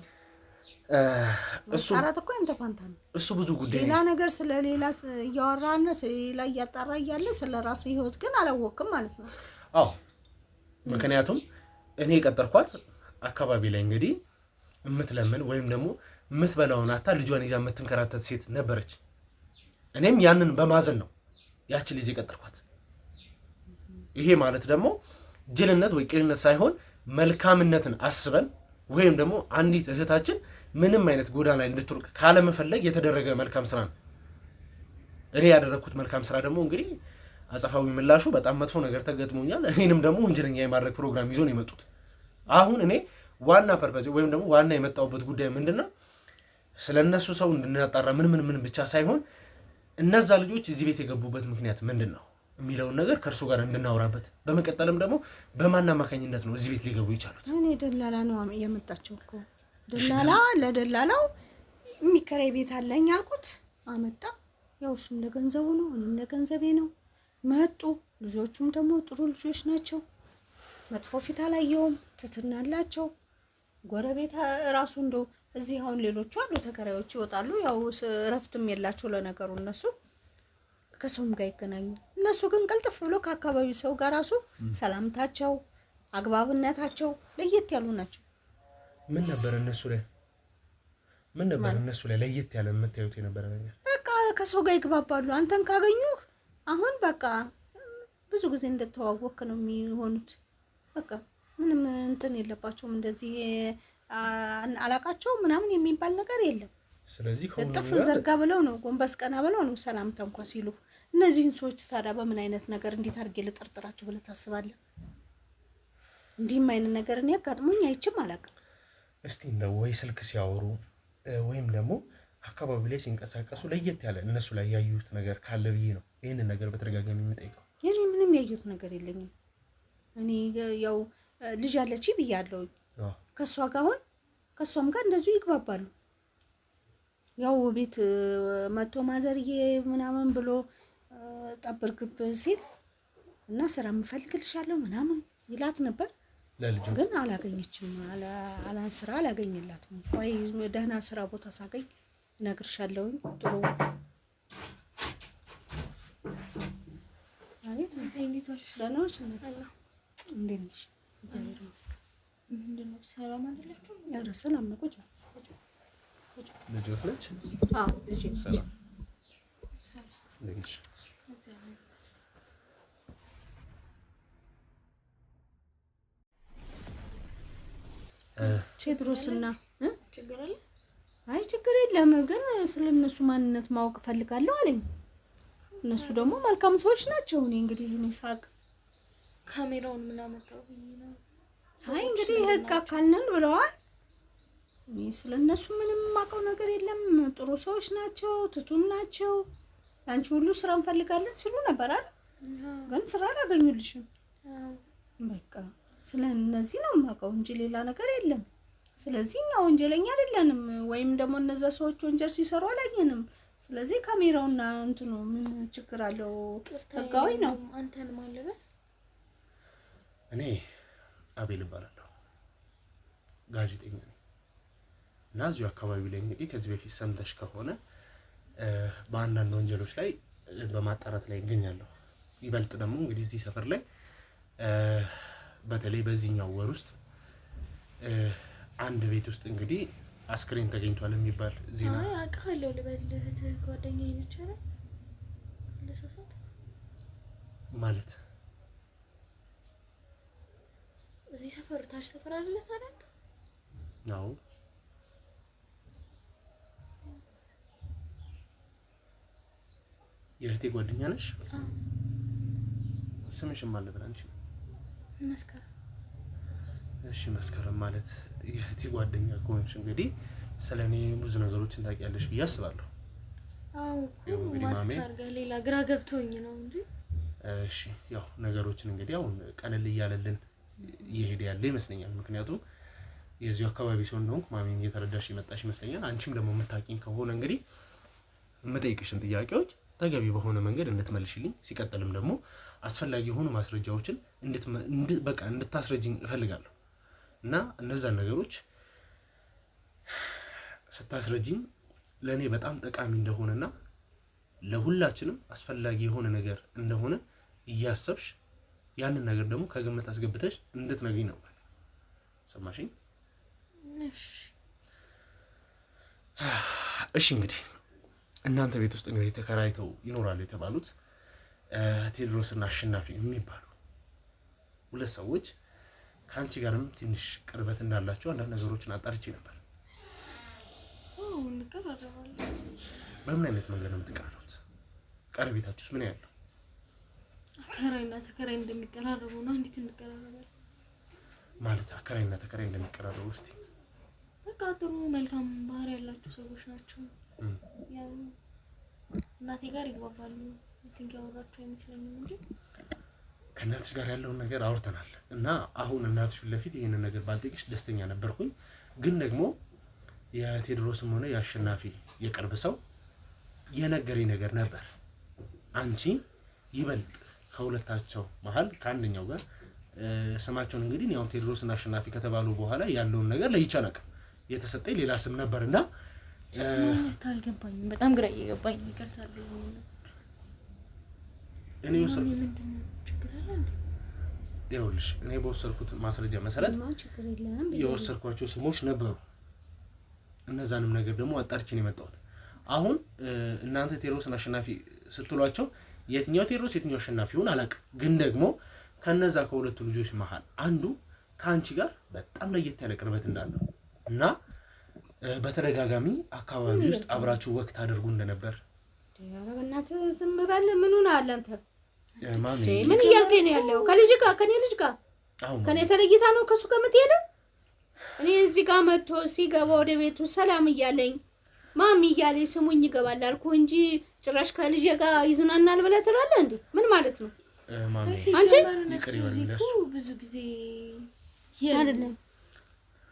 እሱ አራት እኮ እንተ ፋንታ ነው። እሱ ብዙ ጉዳይ ሌላ ነገር ስለሌላ እያወራና ስለሌላ እያጣራ እያለ ስለራስ ህይወት ግን አላወቅም ማለት ነው። አዎ፣ ምክንያቱም እኔ የቀጠርኳት አካባቢ ላይ እንግዲህ የምትለምን ወይም ደግሞ የምትበላውን አታ ልጇን ይዛ የምትንከራተት ሴት ነበረች። እኔም ያንን በማዘን ነው ያችን ልጅ የቀጠርኳት። ይሄ ማለት ደግሞ ጅልነት ወይ ቅልነት ሳይሆን መልካምነትን አስበን ወይም ደግሞ አንዲት እህታችን ምንም አይነት ጎዳና ላይ እንድትወርቅ ካለመፈለግ የተደረገ መልካም ስራ ነው። እኔ ያደረኩት መልካም ስራ ደግሞ እንግዲህ አጸፋዊ ምላሹ በጣም መጥፎ ነገር ተገጥሞኛል። እኔንም ደግሞ ወንጀለኛ የማድረግ ፕሮግራም ይዞ ነው የመጡት። አሁን እኔ ዋና ፐርፐዝ ወይም ደግሞ ዋና የመጣሁበት ጉዳይ ምንድነው? ስለነሱ ሰው እንድናጣራ ምን ብቻ ሳይሆን እነዛ ልጆች እዚህ ቤት የገቡበት ምክንያት ምንድነው የሚለውን ነገር ከእርሱ ጋር እንድናወራበት፣ በመቀጠልም ደግሞ በማን አማካኝነት ነው እዚህ ቤት ሊገቡ የቻሉት? እኔ ደላላ ነው የመጣቸው እኮ ደላላ ለደላላው የሚከራይ ቤት አለኝ አልኩት፣ አመጣ። ያው እሱም ለገንዘቡ ነው እኔም ለገንዘቤ ነው መጡ። ልጆቹም ደግሞ ጥሩ ልጆች ናቸው። መጥፎ ፊት አላየውም፣ ትትና አላቸው። ጎረቤት ራሱ እንደው እዚህ አሁን ሌሎቹ አሉ ተከራዮች ይወጣሉ። ያው እረፍትም የላቸው ለነገሩ እነሱ ከሰውም ጋር ይገናኙ። እነሱ ግን ቀልጥፍ ብሎ ከአካባቢው ሰው ጋር ራሱ ሰላምታቸው አግባብነታቸው ለየት ያሉ ናቸው። ምን ነበር እነሱ ላይ ለየት ያለ የምታዩት የነበረ ነገር? በቃ ከሰው ጋር ይግባባሉ። አንተን ካገኙ አሁን በቃ ብዙ ጊዜ እንደተዋወቅ ነው የሚሆኑት። በቃ ምንም እንትን የለባቸውም። እንደዚህ አላቃቸው ምናምን የሚባል ነገር የለም። ስለዚህ ጥፍ ዘርጋ ብለው ነው ጎንበስ ቀና ብለው ነው ሰላምታ እንኳን ሲሉ። እነዚህን ሰዎች ታዲያ በምን አይነት ነገር እንዴት አድርጌ ልጠርጥራቸው ብለህ ታስባለህ? እንዲህም አይነት ነገር እኔ አጋጥሞኝ አይቼም አላውቅም። እስቲ እንደው ወይ ስልክ ሲያወሩ ወይም ደግሞ አካባቢ ላይ ሲንቀሳቀሱ ለየት ያለ እነሱ ላይ ያዩት ነገር ካለ ብዬ ነው ይሄንን ነገር በተደጋጋሚ የምጠይቀው። እኔ ምንም ያዩት ነገር የለኝም። እኔ ያው ልጅ አለች ብያለሁ። ከሷ ጋር አሁን ከሷም ጋር እንደዚሁ ይግባባሉ። ያው ቤት መቶ ማዘርዬ ምናምን ብሎ ጠብርግብ ሲል እና ስራ የምፈልግልሻለሁ ምናምን ይላት ነበር። ለልጁ ግን አላገኘችም። ስራ አላገኘላትም። ወይ ደህና ስራ ቦታ ሳገኝ እነግርሻለሁ። ጥሩ አቤት እንዴት ነሽ? ደህና ነሽ? እንዴት ነሽ? እግዚአብሔር ይመስገን። ምንድን ነው ሰላም አይደላችሁ? ኧረ ሰላም ነው። ቁጭ ልጆች ነች? አዎ ልጅ ሰላም ነሽ? ቴድሮስና ችግር አለ? አይ ችግር የለም፣ ግን ስለነሱ ማንነት ማወቅ ፈልጋለሁ አለኝ። እነሱ ደግሞ መልካም ሰዎች ናቸው። እኔ እንግዲህ እኔ ሳቅ ካሜራውን ምን አመጣው ነው አይ እንግዲህ ህግ አካል ነን ብለዋል። እኔ ስለነሱ ምንም የማውቀው ነገር የለም። ጥሩ ሰዎች ናቸው፣ ትቱም ናቸው። አንቺ ሁሉ ስራ እንፈልጋለን ሲሉ ነበር አይደል? ግን ስራ አላገኙልሽም። በቃ ስለነዚህ ነው የማውቀው እንጂ ሌላ ነገር የለም። ስለዚህ እኛ ወንጀለኛ አይደለንም፣ ወይም ደግሞ እነዛ ሰዎች ወንጀል ሲሰሩ አላየንም። ስለዚህ ካሜራውና እንትኑ ምን ችግር አለው? ህጋዊ ነው። አንተን ማለበ እኔ አቤል እባላለሁ፣ ጋዜጠኛ ነኝ እና እዚሁ አካባቢ ላይ እንግዲህ ከዚህ በፊት ሰምተሽ ከሆነ በአንዳንድ ወንጀሎች ላይ በማጣራት ላይ እገኛለሁ። ይበልጥ ደግሞ እንግዲህ እዚህ ሰፈር ላይ በተለይ በዚህኛው ወር ውስጥ አንድ ቤት ውስጥ እንግዲህ አስክሬን ተገኝቷል የሚባል ዜና አውቃለሁ። ልበልህ ጓደኛዬ ነች አይደል? ለሰሰት ማለት እዚህ ሰፈር ታች ሰፈር አይደለ ታዲያ? ነው የእህቴ ጓደኛ ነሽ? ስምሽም ማን ነበር አንቺ? መስከረም። እሺ መስከረም ማለት የእህቴ ጓደኛ ከሆንሽ እንግዲህ ስለኔ ብዙ ነገሮችን ታውቂያለሽ ብዬ አስባለሁ። አዎ ማስካር ጋር ሌላ ግራ ገብቶኝ ነው እንጂ። እሺ ያው ነገሮችን እንግዲህ አሁን ቀለል እያለልን እየሄደ ያለ ይመስለኛል። ምክንያቱም የዚሁ አካባቢ ሰው እንደሆንኩ ማሚን እየተረዳሽ የመጣሽ ይመስለኛል። አንቺም ደግሞ የምታውቂኝ ከሆነ እንግዲህ የምጠይቅሽን ጥያቄዎች ተገቢ በሆነ መንገድ እንድትመልሽልኝ፣ ሲቀጥልም ደግሞ አስፈላጊ የሆኑ ማስረጃዎችን እንድታስረጅኝ እፈልጋለሁ እና እነዛን ነገሮች ስታስረጅኝ ለእኔ በጣም ጠቃሚ እንደሆነና ለሁላችንም አስፈላጊ የሆነ ነገር እንደሆነ እያሰብሽ ያንን ነገር ደግሞ ከግምት አስገብተሽ እንድትነግሪኝ ነው። ሰማሽኝ? እሺ እንግዲህ እናንተ ቤት ውስጥ እንግዲህ ተከራይተው ይኖራሉ የተባሉት ቴድሮስና አሸናፊ የሚባሉ ሁለት ሰዎች ከአንቺ ጋርም ትንሽ ቅርበት እንዳላቸው አንዳንድ ነገሮችን አጣርቼ ነበር። እንቀራረባለን። በምን አይነት መንገድ ነው የምትቀራረቡት? ቀረቤታችሁስ ምን ያለው? አከራይና ተከራይ እንደሚቀራረቡ ነው። እንዴት እንቀራረባለን? ማለት አከራይና ተከራይ እንደሚቀራረቡ እስቲ። በቃ ጥሩ መልካም ባህሪ ያላቸው ሰዎች ናቸው። ያው እናቴ ጋር ይግባባሉ። እንትን ያወራቸው አይመስለኝም እንጂ ከእናትሽ ጋር ያለውን ነገር አውርተናል እና አሁን እናትሽ ፊት ለፊት ይሄንን ነገር ባልጠይቅሽ ደስተኛ ነበርኩኝ። ግን ደግሞ የቴድሮስም ሆነ የአሸናፊ የቅርብ ሰው የነገረኝ ነገር ነበር። አንቺ ይበልጥ ከሁለታቸው መሀል ከአንደኛው ጋር ስማቸውን እንግዲህ ያው ቴድሮስና አሸናፊ ከተባሉ በኋላ ያለውን ነገር ለይቻላል የተሰጠኝ ሌላ ስም ነበርና አልገባኝም። በጣም ግራ እየገባኝ ይቀርታል። እኔ ይኸውልሽ እኔ በወሰድኩት ማስረጃ መሰረት የወሰድኳቸው ስሞች ነበሩ። እነዛንም ነገር ደግሞ አጣርቼ ነው የመጣሁት። አሁን እናንተ ቴድሮስና አሸናፊ ስትሏቸው የትኛው ቴድሮስ የትኛው አሸናፊ ይሁን አላውቅም። ግን ደግሞ ከነዛ ከሁለቱ ልጆች መሀል አንዱ ከአንቺ ጋር በጣም ለየት ያለ ቅርበት እንዳለው እና በተደጋጋሚ አካባቢ ውስጥ አብራችሁ ወቅት አድርጉ እንደነበር። በእናትህ ዝም በል። ምን ሆነ አለ አንተ? ማሚ ምን እያልከኝ ነው ያለው? ከልጅ ጋር ከኔ ልጅ ጋር ከኔ ተለይታ ነው ከሱ ጋር የምትሄደው? እኔ እዚህ ጋር መጥቶ ሲገባ ወደ ቤቱ ሰላም እያለኝ ማሚ እያለኝ ስሙኝ ይገባል አልኩ እንጂ ጭራሽ ከልጅ ጋር ይዝናናል ብለህ ትላለህ እንዴ? ምን ማለት ነው? ማሚ አንቺ ይቅር ይበልኝ ለሱ ብዙ ጊዜ አይደለም።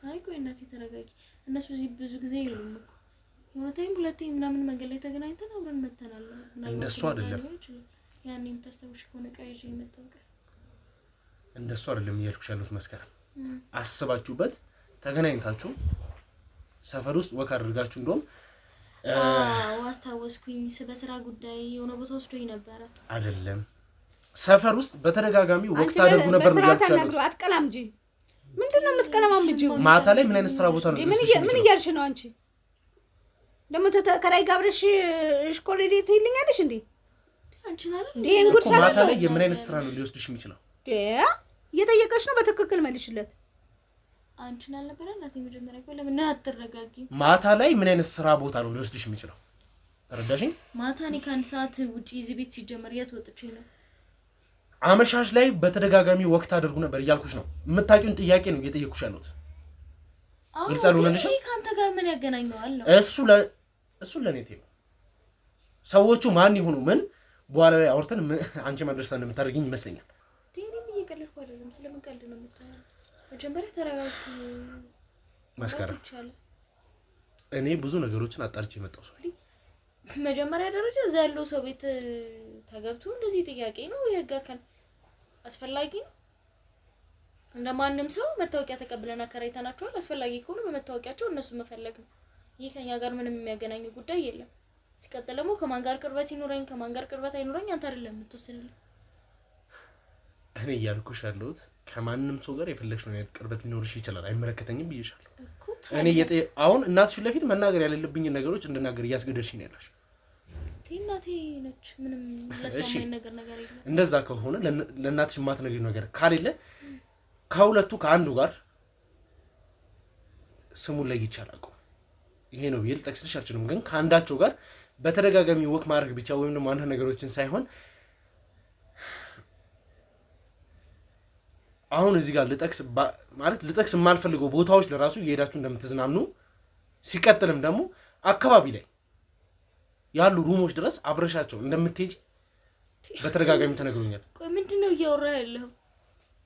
አይ ቆይ እናቴ ተረጋጊ። እነሱ እዚህ ብዙ ጊዜ ይሉም እኮ የሆነታይም ሁለቴም ምናምን መንገድ ላይ ተገናኝተን አብረን መተናል። እንደሱ አይደለም። ያኔ የምታስታውሽ ከሆነ ቀይዤ የመጣው እንደሱ አይደለም እያልኩሽ ያሉት መስከረም። አስባችሁበት ተገናኝታችሁ ሰፈር ውስጥ ወክ አድርጋችሁ እንደውም አስታወስኩኝ። በስራ ጉዳይ የሆነ ቦታ ወስዶኝ ነበረ። አይደለም ሰፈር ውስጥ በተደጋጋሚ ወክ ታደርጉ ነበር ነው ያልኩሽ። አትቀላም እንጂ ምንድነው የምትቀለማምጂው? ማታ ላይ ምን አይነት ስራ ቦታ ነው? ምን እያልሽ ነው አንቺ? ደግሞ ተከራይ ጋብረሽ እሽኮሌት ይልኛልሽ እንዴ? አንቺ ናለ እንዴ? እንጉድ ሰራ ማታ ላይ የምን አይነት ስራ ነው ሊወስድሽ የሚችለው? እየጠየቀሽ ነው። በትክክል መልሽለት። አንቺ ናልነበረ እናቴ መጀመሪያ እኮ ለምን አትረጋጊ? ማታ ላይ ምን አይነት ስራ ቦታ ነው ሊወስድሽ የሚችለው? ተረዳሽኝ? ማታ እኔ ከአንድ ሰዓት ውጪ እዚህ ቤት ሲጀመር የት ወጥቼ ነው? አመሻሽ ላይ በተደጋጋሚ ወቅት አድርጉ ነበር እያልኩሽ ነው። የምታውቂውን ጥያቄ ነው እየጠየኩሽ ያለሁት። ግልጽ አልሆነልሽ? ከአንተ ጋር ምን ያገናኘዋል ነው? እሱ ለኔ ተይው። ሰዎቹ ማን ይሁኑ ምን በኋላ ላይ አውርተን አንቺ ማድረስ እንደምታደርጊኝ ይመስለኛል። ዴኒም እየቀለድኩ አይደለም። ስለምን ቀልድ ነው የምታወራው? መጀመሪያ ተረጋጊ። መስከረም እኔ ብዙ ነገሮችን አጣርቼ የመጣው ሰው መጀመሪያ ደረጃ እዛ ያለው ሰው ቤት ተገብቶ እንደዚህ ጥያቄ ነው የህግ አካል አስፈላጊ ነው? እንደማንም ሰው መታወቂያ ተቀብለና አከራይተናቸዋል። አስፈላጊ ከሆነ በመታወቂያቸው እነሱ መፈለግ ነው። ይሄ ከኛ ጋር ምንም የሚያገናኘው ጉዳይ የለም። ሲቀጥል ደግሞ ከማን ጋር ቅርበት ይኖረኝ ከማን ጋር ቅርበት አይኖረኝ አንተ አይደለም የምትወስንልኝ። እኔ እያልኩሽ ያለሁት ከማንም ሰው ጋር የፈለግሽው አይነት ቅርበት ሊኖርሽ ይችላል። አይመለከተኝም ብዬሻለሁ። እኔ አሁን እናትሽ ለፊት መናገር ያለብኝ ነገሮች እንድናገር እያስገደድሽኝ ነው ያለሽ። እናቴ ነች። ምንም ለሷ ነገር የለም። እንደዛ ከሆነ ለእናትሽ የማትነግሪው ነገር ካሌለ ከሁለቱ ከአንዱ ጋር ስሙን ለይቼ አላውቀውም። ይሄ ነው ብዬ ልጠቅስልሽ አልችልም። ግን ከአንዳቸው ጋር በተደጋጋሚ ወክ ማድረግ ብቻ ወይም ደግሞ አንድ ነገሮችን ሳይሆን አሁን እዚህ ጋር ልጠቅስ የማልፈልገው ቦታዎች ለራሱ እየሄዳችሁ እንደምትዝናኑ ሲቀጥልም ደግሞ አካባቢ ላይ ያሉ ሩሞች ድረስ አብረሻቸው እንደምትሄጂ በተደጋጋሚ ተነግሮኛል። ቆይ ምንድነው እያወራህ ያለው?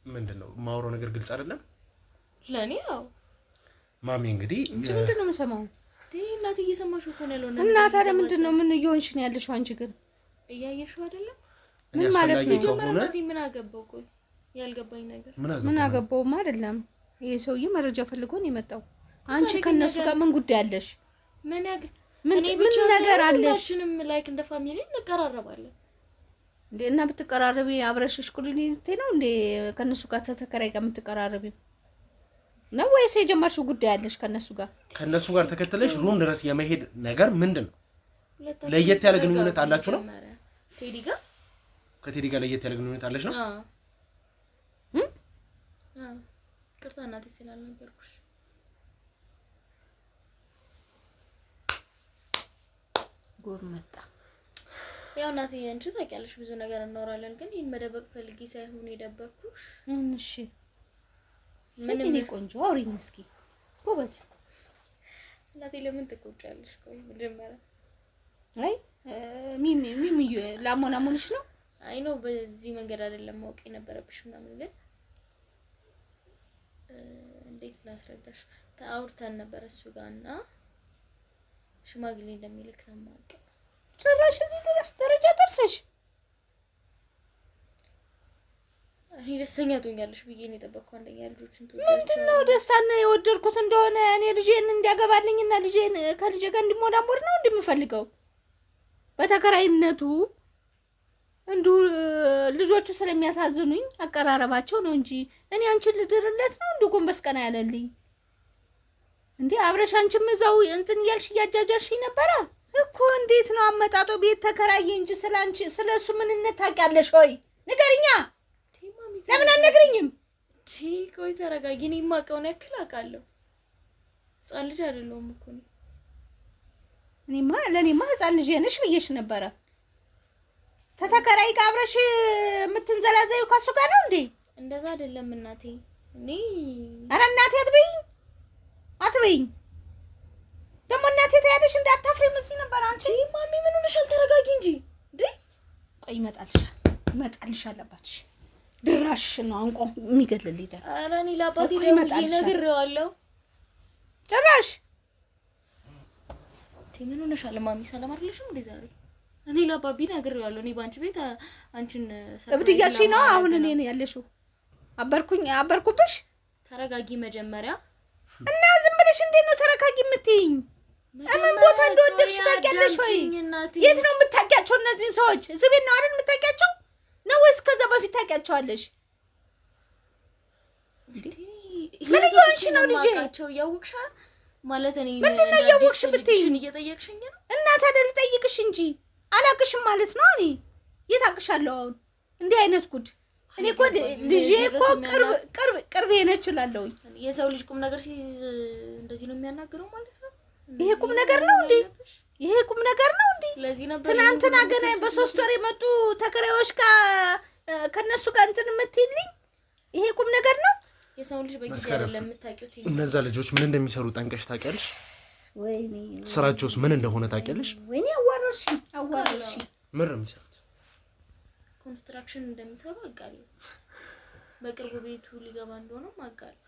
ምንድነው የማወራው ነገር ግልጽ አይደለም ለኔ? አዎ ማሚ እንግዲህ ምንድነው የምሰማው? እናቴ እየሰማሽ እኮ ነው ያለው። እና ታዲያ ምንድነው ምን እየሆንሽ ነው ያለሽው? አንቺ ግን እያየሽው አይደለም? ምን ማለት ነው? እናቴ ምን አገባው? ቆይ ያልገባኝ ነገር ምን አገባውም አይደለም። ይሄ ሰውዬ መረጃ ፈልጎ ነው የመጣው። አንቺ ከነሱ ጋር ምን ጉዳይ አለሽ? ምን ነገር አለሽ? ሁላችንም ላይክ እንደ ፋሚሊ እንቀራረባለን እንዴ? እና ብትቀራረቢ አብረሽሽ ኩሪኒቴ ነው እንዴ ከነሱ ጋር ተከራይ ጋር የምትቀራረቢው ነው ወይስ የጀመርሽው ጉዳይ አለሽ ከነሱ ጋር? ከነሱ ጋር ተከተለሽ ሩም ድረስ የመሄድ ነገር ምንድነው? ለየት ያለ ግንኙነት አላችሁ ነው? ቴዲ ጋር ከቴዲ ጋር ለየት ያለ ግንኙነት አለሽ ነው? ቅርታ እናቴ ስላልነገርኩሽ። ጎር መጣ። ያው እናቴ አንቺ ታውቂያለሽ ብዙ ነገር እናወራለን፣ ግን ይሄን መደበቅ ፈልጊ ሳይሆን የደበቅኩሽ። እሺ ምንም ቆንጆ አውሪኝ እስኪ ጎበዝ። እናቴ ለምን ትቆጫለሽ? ቆይ መጀመሪያ አይ ሚሚ ላሞናሞንሽ ነው። አይ ነው በዚህ መንገድ አይደለም ማወቅ የነበረብሽ ምናምን፣ ግን እንዴት ላስረዳሽ? ታውርተን ነበር እሱ ጋርና ሽማግሌ እንደሚልክ ነው የማውቀው። ጭራሽ እዚህ ድረስ ደረጃ ደርሰሽ እኔ ደስተኛ ትሆኛለሽ ብዬ ነው የጠበቅኩት። አንደኛ ልጆችን ምንድነው ደስታና የወደድኩት እንደሆነ እኔ ልጄን እንዲያገባልኝና ልጄን ከልጄ ጋር እንዲሞዳሞር ነው እንደምፈልገው። በተከራይነቱ እንዱ ልጆቹ ስለሚያሳዝኑኝ አቀራረባቸው ነው እንጂ እኔ አንቺን ልድርለት ነው እንዱ ጎንበስ ቀና ያለልኝ እንዴ? አብረሽ አንቺም እዛው እንትን እያልሽ እያጃጃልሽኝ ነበረ እኮ። እንዴት ነው አመጣጦ? ቤት ተከራይ እንጂ ስላንቺ ስለሱ ምንነት ታውቂያለሽ ወይ? ንገሪኛ። ለምን አትነግሪኝም? ቆይ ተረጋጊ። እኔ የማውቀውን ያክል አውቃለሁ። ህፃን ልጅ አይደለሁም እኮ እኔ። ለእኔማ ህፃን ልጅ ነሽ ብዬሽ ነበረ። ተተከራይ ጋር አብረሽ የምትንዘላዘዩ ከሱ ጋር ነው እንዴ? እንደዛ አይደለም እናቴ። እኔ ኧረ እናቴ አትበይኝ ደግሞ እናቴ ታያለሽ እንዳታፍሪም እዚህ ነበር። አንቺ ማሚ ምን ሆነሻል? ተረጋጊ እንጂ እንዴ። ቆይ ይመጣልሻል አባትሽ ድራሽ ነው አንቆ የሚገልልኝ ደ ኧረ እኔ ለአባቴ ደውዬ ነግሬዋለሁ። ጭራሽ ምን ሆነሻል ማሚ? ሰላም አይደለሽም እንዴ ዛሬ? እኔ ለአባቢ ነግሬዋለሁ። እኔ ባንቺ ቤት አንቺን እብድ እያልሽኝ ነው አሁን እኔ ነው ያለሽው። አበርኩብሽ። ተረጋጊ መጀመሪያ እና ዝም ብለሽ እንዴት ነው ተረጋጊ የምትይኝ? ምን ቦታ እንደወደድሽ ታውቂያለሽ ወይ? የት ነው የምታውቂያቸው እነዚህን ሰዎች? እዚህ ቤት ነው አይደል የምታውቂያቸው ነው ወይስ ከዛ በፊት ታውቂያቸዋለሽ? ምን እየሆንሽ ነው ልጄ? ያውቅሻ ማለት እኔ ምንድን ነው እያወቅሽ ብትይኝ? እየጠየቅሽኝ ነው? እና ታዲያ ልጠይቅሽ እንጂ አላውቅሽም ማለት ነው። እኔ የት አውቅሻለሁ አሁን? እንዲህ አይነት ጉድ እኔ እኮ ልጄ እኮ ቅርብ ነች እላለሁኝ። የሰው ልጅ ቁም ነገር እንደዚህ ነው የሚያናግረው ማለት ነው። ይሄ ቁም ነገር ነው እንዴ? ይሄ ቁም ነገር ነው እንዴ? ለዚህ ነበር ትናንትና ገና በ3 ወር የመጡ ተከራዮች ጋር ከነሱ ጋር እንትን የምትይልኝ ይሄ ቁም ነገር ነው። የሰው ልጅ በጊዜ አይደለም የምታውቂው። እነዛ ልጆች ምን እንደሚሰሩ ጠንቀሽ ታውቂያለሽ? ወይኔ ስራቸውስ ምን እንደሆነ ታውቂያለሽ? ወይኔ አዋራሽ ምን ነው የሚሰሩት? ኮንስትራክሽን እንደሚሰሩ አውቃለሁ። በቅርቡ ቤቱ ሊገባ እንደሆነ አውቃለሁ።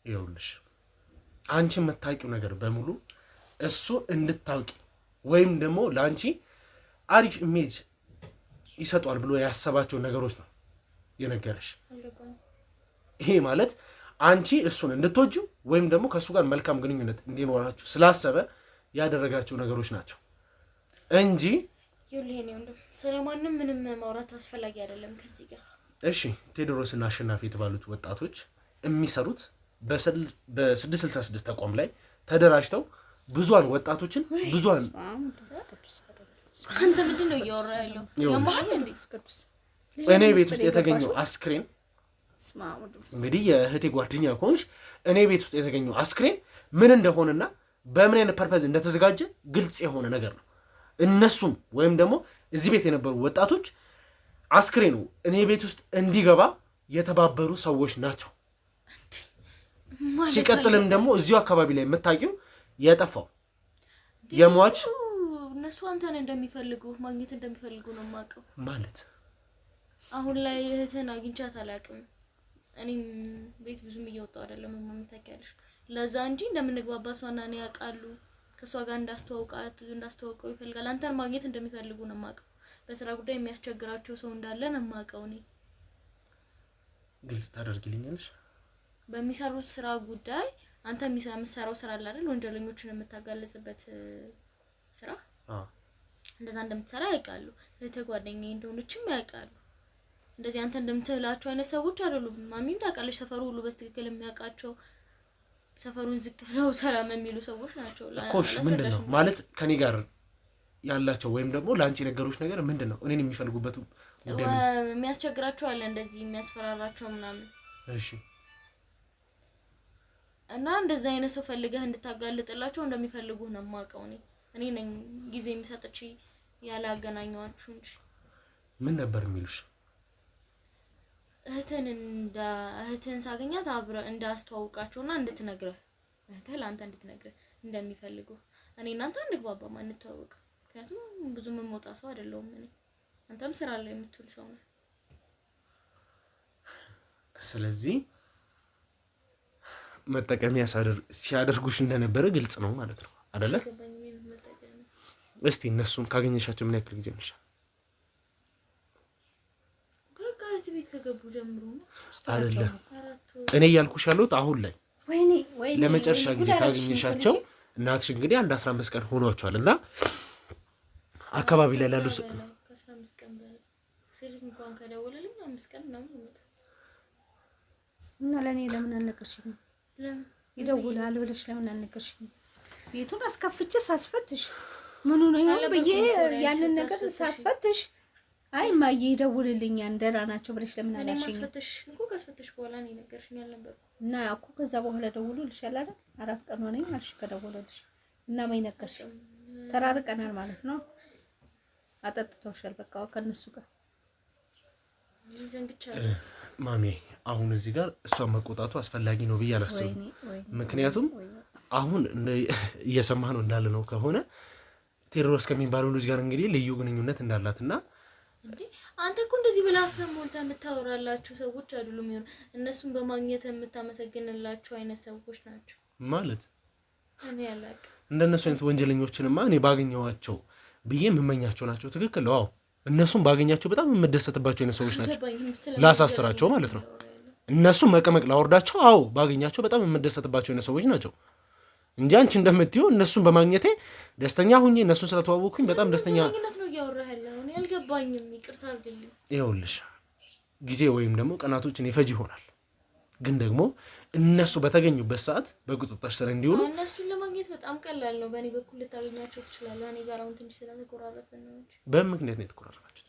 ይኸውልሽ አንቺ የምታውቂው ነገር በሙሉ እሱ እንድታውቂ ወይም ደግሞ ለአንቺ አሪፍ ኢሜጅ ይሰጧል ብሎ ያሰባቸው ነገሮች ነው የነገረሽ። ይሄ ማለት አንቺ እሱን እንድትወጂው ወይም ደግሞ ከእሱ ጋር መልካም ግንኙነት እንዲኖራችሁ ስላሰበ ያደረጋቸው ነገሮች ናቸው እንጂ ይኸውልህ እኔ ወንድም ስለማንም ምንም ማውራት አስፈላጊ አይደለም ከዚህ ጋር። እሺ ቴዎድሮስና አሸናፊ የተባሉት ወጣቶች የሚሰሩት በ666 ተቋም ላይ ተደራጅተው ብዙዋን ወጣቶችን ብዙዋን አንተ ምንድን ነው እያወራ ያለው? ያማል እንዴ? እኔ ቤት ውስጥ የተገኘው አስክሬን እንግዲህ የእህቴ ጓደኛ ከሆንሽ እኔ ቤት ውስጥ የተገኘው አስክሬን ምን እንደሆነና በምን አይነት ፐርፐዝ እንደተዘጋጀ ግልጽ የሆነ ነገር ነው። እነሱም ወይም ደግሞ እዚህ ቤት የነበሩ ወጣቶች አስክሬኑ እኔ ቤት ውስጥ እንዲገባ የተባበሩ ሰዎች ናቸው። ሲቀጥልም ደግሞ እዚሁ አካባቢ ላይ የምታውቂው የጠፋው የሟች እነሱ አንተን እንደሚፈልጉ ማግኘት እንደሚፈልጉ ነው የማውቀው። ማለት አሁን ላይ እህትን አግኝቻት አላውቅም። እኔም ቤት ብዙም እየወጣሁ አይደለም ታውቂያለሽ። ለዛ እንጂ እንደምንግባባ እሷና እኔ ያውቃሉ። ከእሷ ጋር እንዳስተዋውቀው ይፈልጋል። አንተን ማግኘት እንደሚፈልጉ ነው የማውቀው። በስራ ጉዳይ የሚያስቸግራቸው ሰው እንዳለ ነው የማውቀው። እኔ ግልጽ ታደርጊልኛለሽ? በሚሰሩት ስራ ጉዳይ አንተ የምትሰራው ስራ አለ አይደል? ወንጀለኞችን የምታጋልጽበት ስራ እንደዛ እንደምትሰራ ያውቃሉ። ጓደኛዬ እንደሆነችም ያውቃሉ። እንደዚህ አንተ እንደምትላቸው አይነት ሰዎች አይደሉም። ማሚም ታውቃለች። ሰፈሩ ሁሉ በትክክል የሚያውቃቸው ሰፈሩን ዝቅ ብለው ሰላም የሚሉ ሰዎች ናቸው። ኮሽ ምንድነው ማለት ከኔ ጋር ያላቸው ወይም ደግሞ ላንቺ ነገሮች ነገር ምንድነው? እኔን የሚፈልጉበት ጉዳይ የሚያስቸግራቸው አለ እንደዚህ የሚያስፈራራቸው ምናምን። እሺ እና እንደዛ አይነት ሰው ፈልገህ እንድታጋልጥላቸው እንደሚፈልጉ ነው የማውቀው። እኔ ነኝ ጊዜ የሚሰጥች ያለ አገናኛችሁ እንጂ። ምን ነበር የሚሉሽ? እህትን ሳገኛት አብረ እንዳስተዋውቃቸውና እንድትነግረህ ለአንተ እንድትነግረህ እንደሚፈልጉ። እኔ እናንተ እንግባባም አንተዋወቅ። ምክንያቱም ብዙ የምወጣ ሰው አይደለሁም እኔ። አንተም ስራ ላይ የምትውል ሰው ነህ። ስለዚህ መጠቀሚያ ሲያደርጉሽ እንደነበረ ግልጽ ነው ማለት ነው አይደለ? እስቲ እነሱን ካገኘሻቸው ምን ያክል ጊዜ ነሽ? በቃ እዚህ ቤት ከገቡ ጀምሮ ነው አይደለም። እኔ እያልኩሽ ያለሁት አሁን ላይ ወይኔ ለመጨረሻ ጊዜ ካገኘሻቸው እናትሽ እንግዲህ 15 ቀን ሆኗቸዋል እና አካባቢ ላይ ላሉ ከ15 ቀን በላይ ስልክ እንኳን ከደወለልኝ 5 ቀን ነው የሚመጣው። እና ለኔ ለምን አልነገርሽኝ? ለምን ይደውላል ብለሽ ለምን አልነገርሽኝ? ቤቱን አስከፍቼ ሳስፈትሽ ምኑ ነው ይሄን ብዬ ያንን ነገር ሳስፈትሽ አይ ማየ ይደውልልኛል ደህና ናቸው ብለሽ ለምን አላልሽኝ? እኔ ማስፈትሽ እኮ ካስፈትሽ በኋላ ነው የነገርሽኝ ያልነበር እና እኮ ከዛ በኋላ ደውሎልሻል አይደል? 4 ቀን ሆነኝ አልሽ ከደወለልሽ እና ማይ ነገርሽ ተራርቀናል ማለት ነው። አጠጥተውሻል በቃ ከነሱ ጋር ይዘንግቻለሁ። ማሚ አሁን እዚህ ጋር እሷን መቆጣቱ አስፈላጊ ነው ብዬ አላስብም። ምክንያቱም አሁን እየሰማህ ነው እንዳለ ነው ከሆነ ቴዎድሮስ ከሚባለው ልጅ ጋር እንግዲህ ልዩ ግንኙነት እንዳላትና እንዴ አንተ እኮ እንደዚህ ብላፍም ሞልታ የምታወራላችሁ ሰዎች አይደሉም። ይሁን እነሱን በማግኘት የምታመሰግንላችሁ አይነት ሰዎች ናቸው ማለት እኔ ያላቅ እንደነሱ አይነት ወንጀለኞችንማ እኔ ባገኘዋቸው ብዬ የምመኛቸው ናቸው። ትክክል ነው። እነሱን ባገኛቸው በጣም የምደሰትባቸው አይነት ሰዎች ናቸው። ላሳስራቸው ማለት ነው። እነሱን መቀመቅ ላወርዳቸው አዎ ባገኛቸው በጣም የምደሰትባቸው አይነት ሰዎች ናቸው እንጂ አንቺ እንደምትይው እነሱን በማግኘቴ ደስተኛ ሁኜ እነሱን ስለተዋወቅኩኝ በጣም ደስተኛ ነው እያወራህ ያለው። እኔ አልገባኝም፣ ይቅርታ አድርግልኝ። ይኸውልሽ ጊዜ ወይም ደግሞ ቀናቶችን ይፈጅ ይሆናል፣ ግን ደግሞ እነሱ በተገኙበት ሰዓት በቁጥጥር ስር እንዲውሉ እነሱን ለማግኘት በጣም ቀላል ነው። በእኔ በኩል ልታገኛቸው ትችላለህ። እኔ ጋር አሁን ትንሽ ስለተቆራረጥን ነው እንጂ። በምን ምክንያት ነው የተቆራረጣችሁት?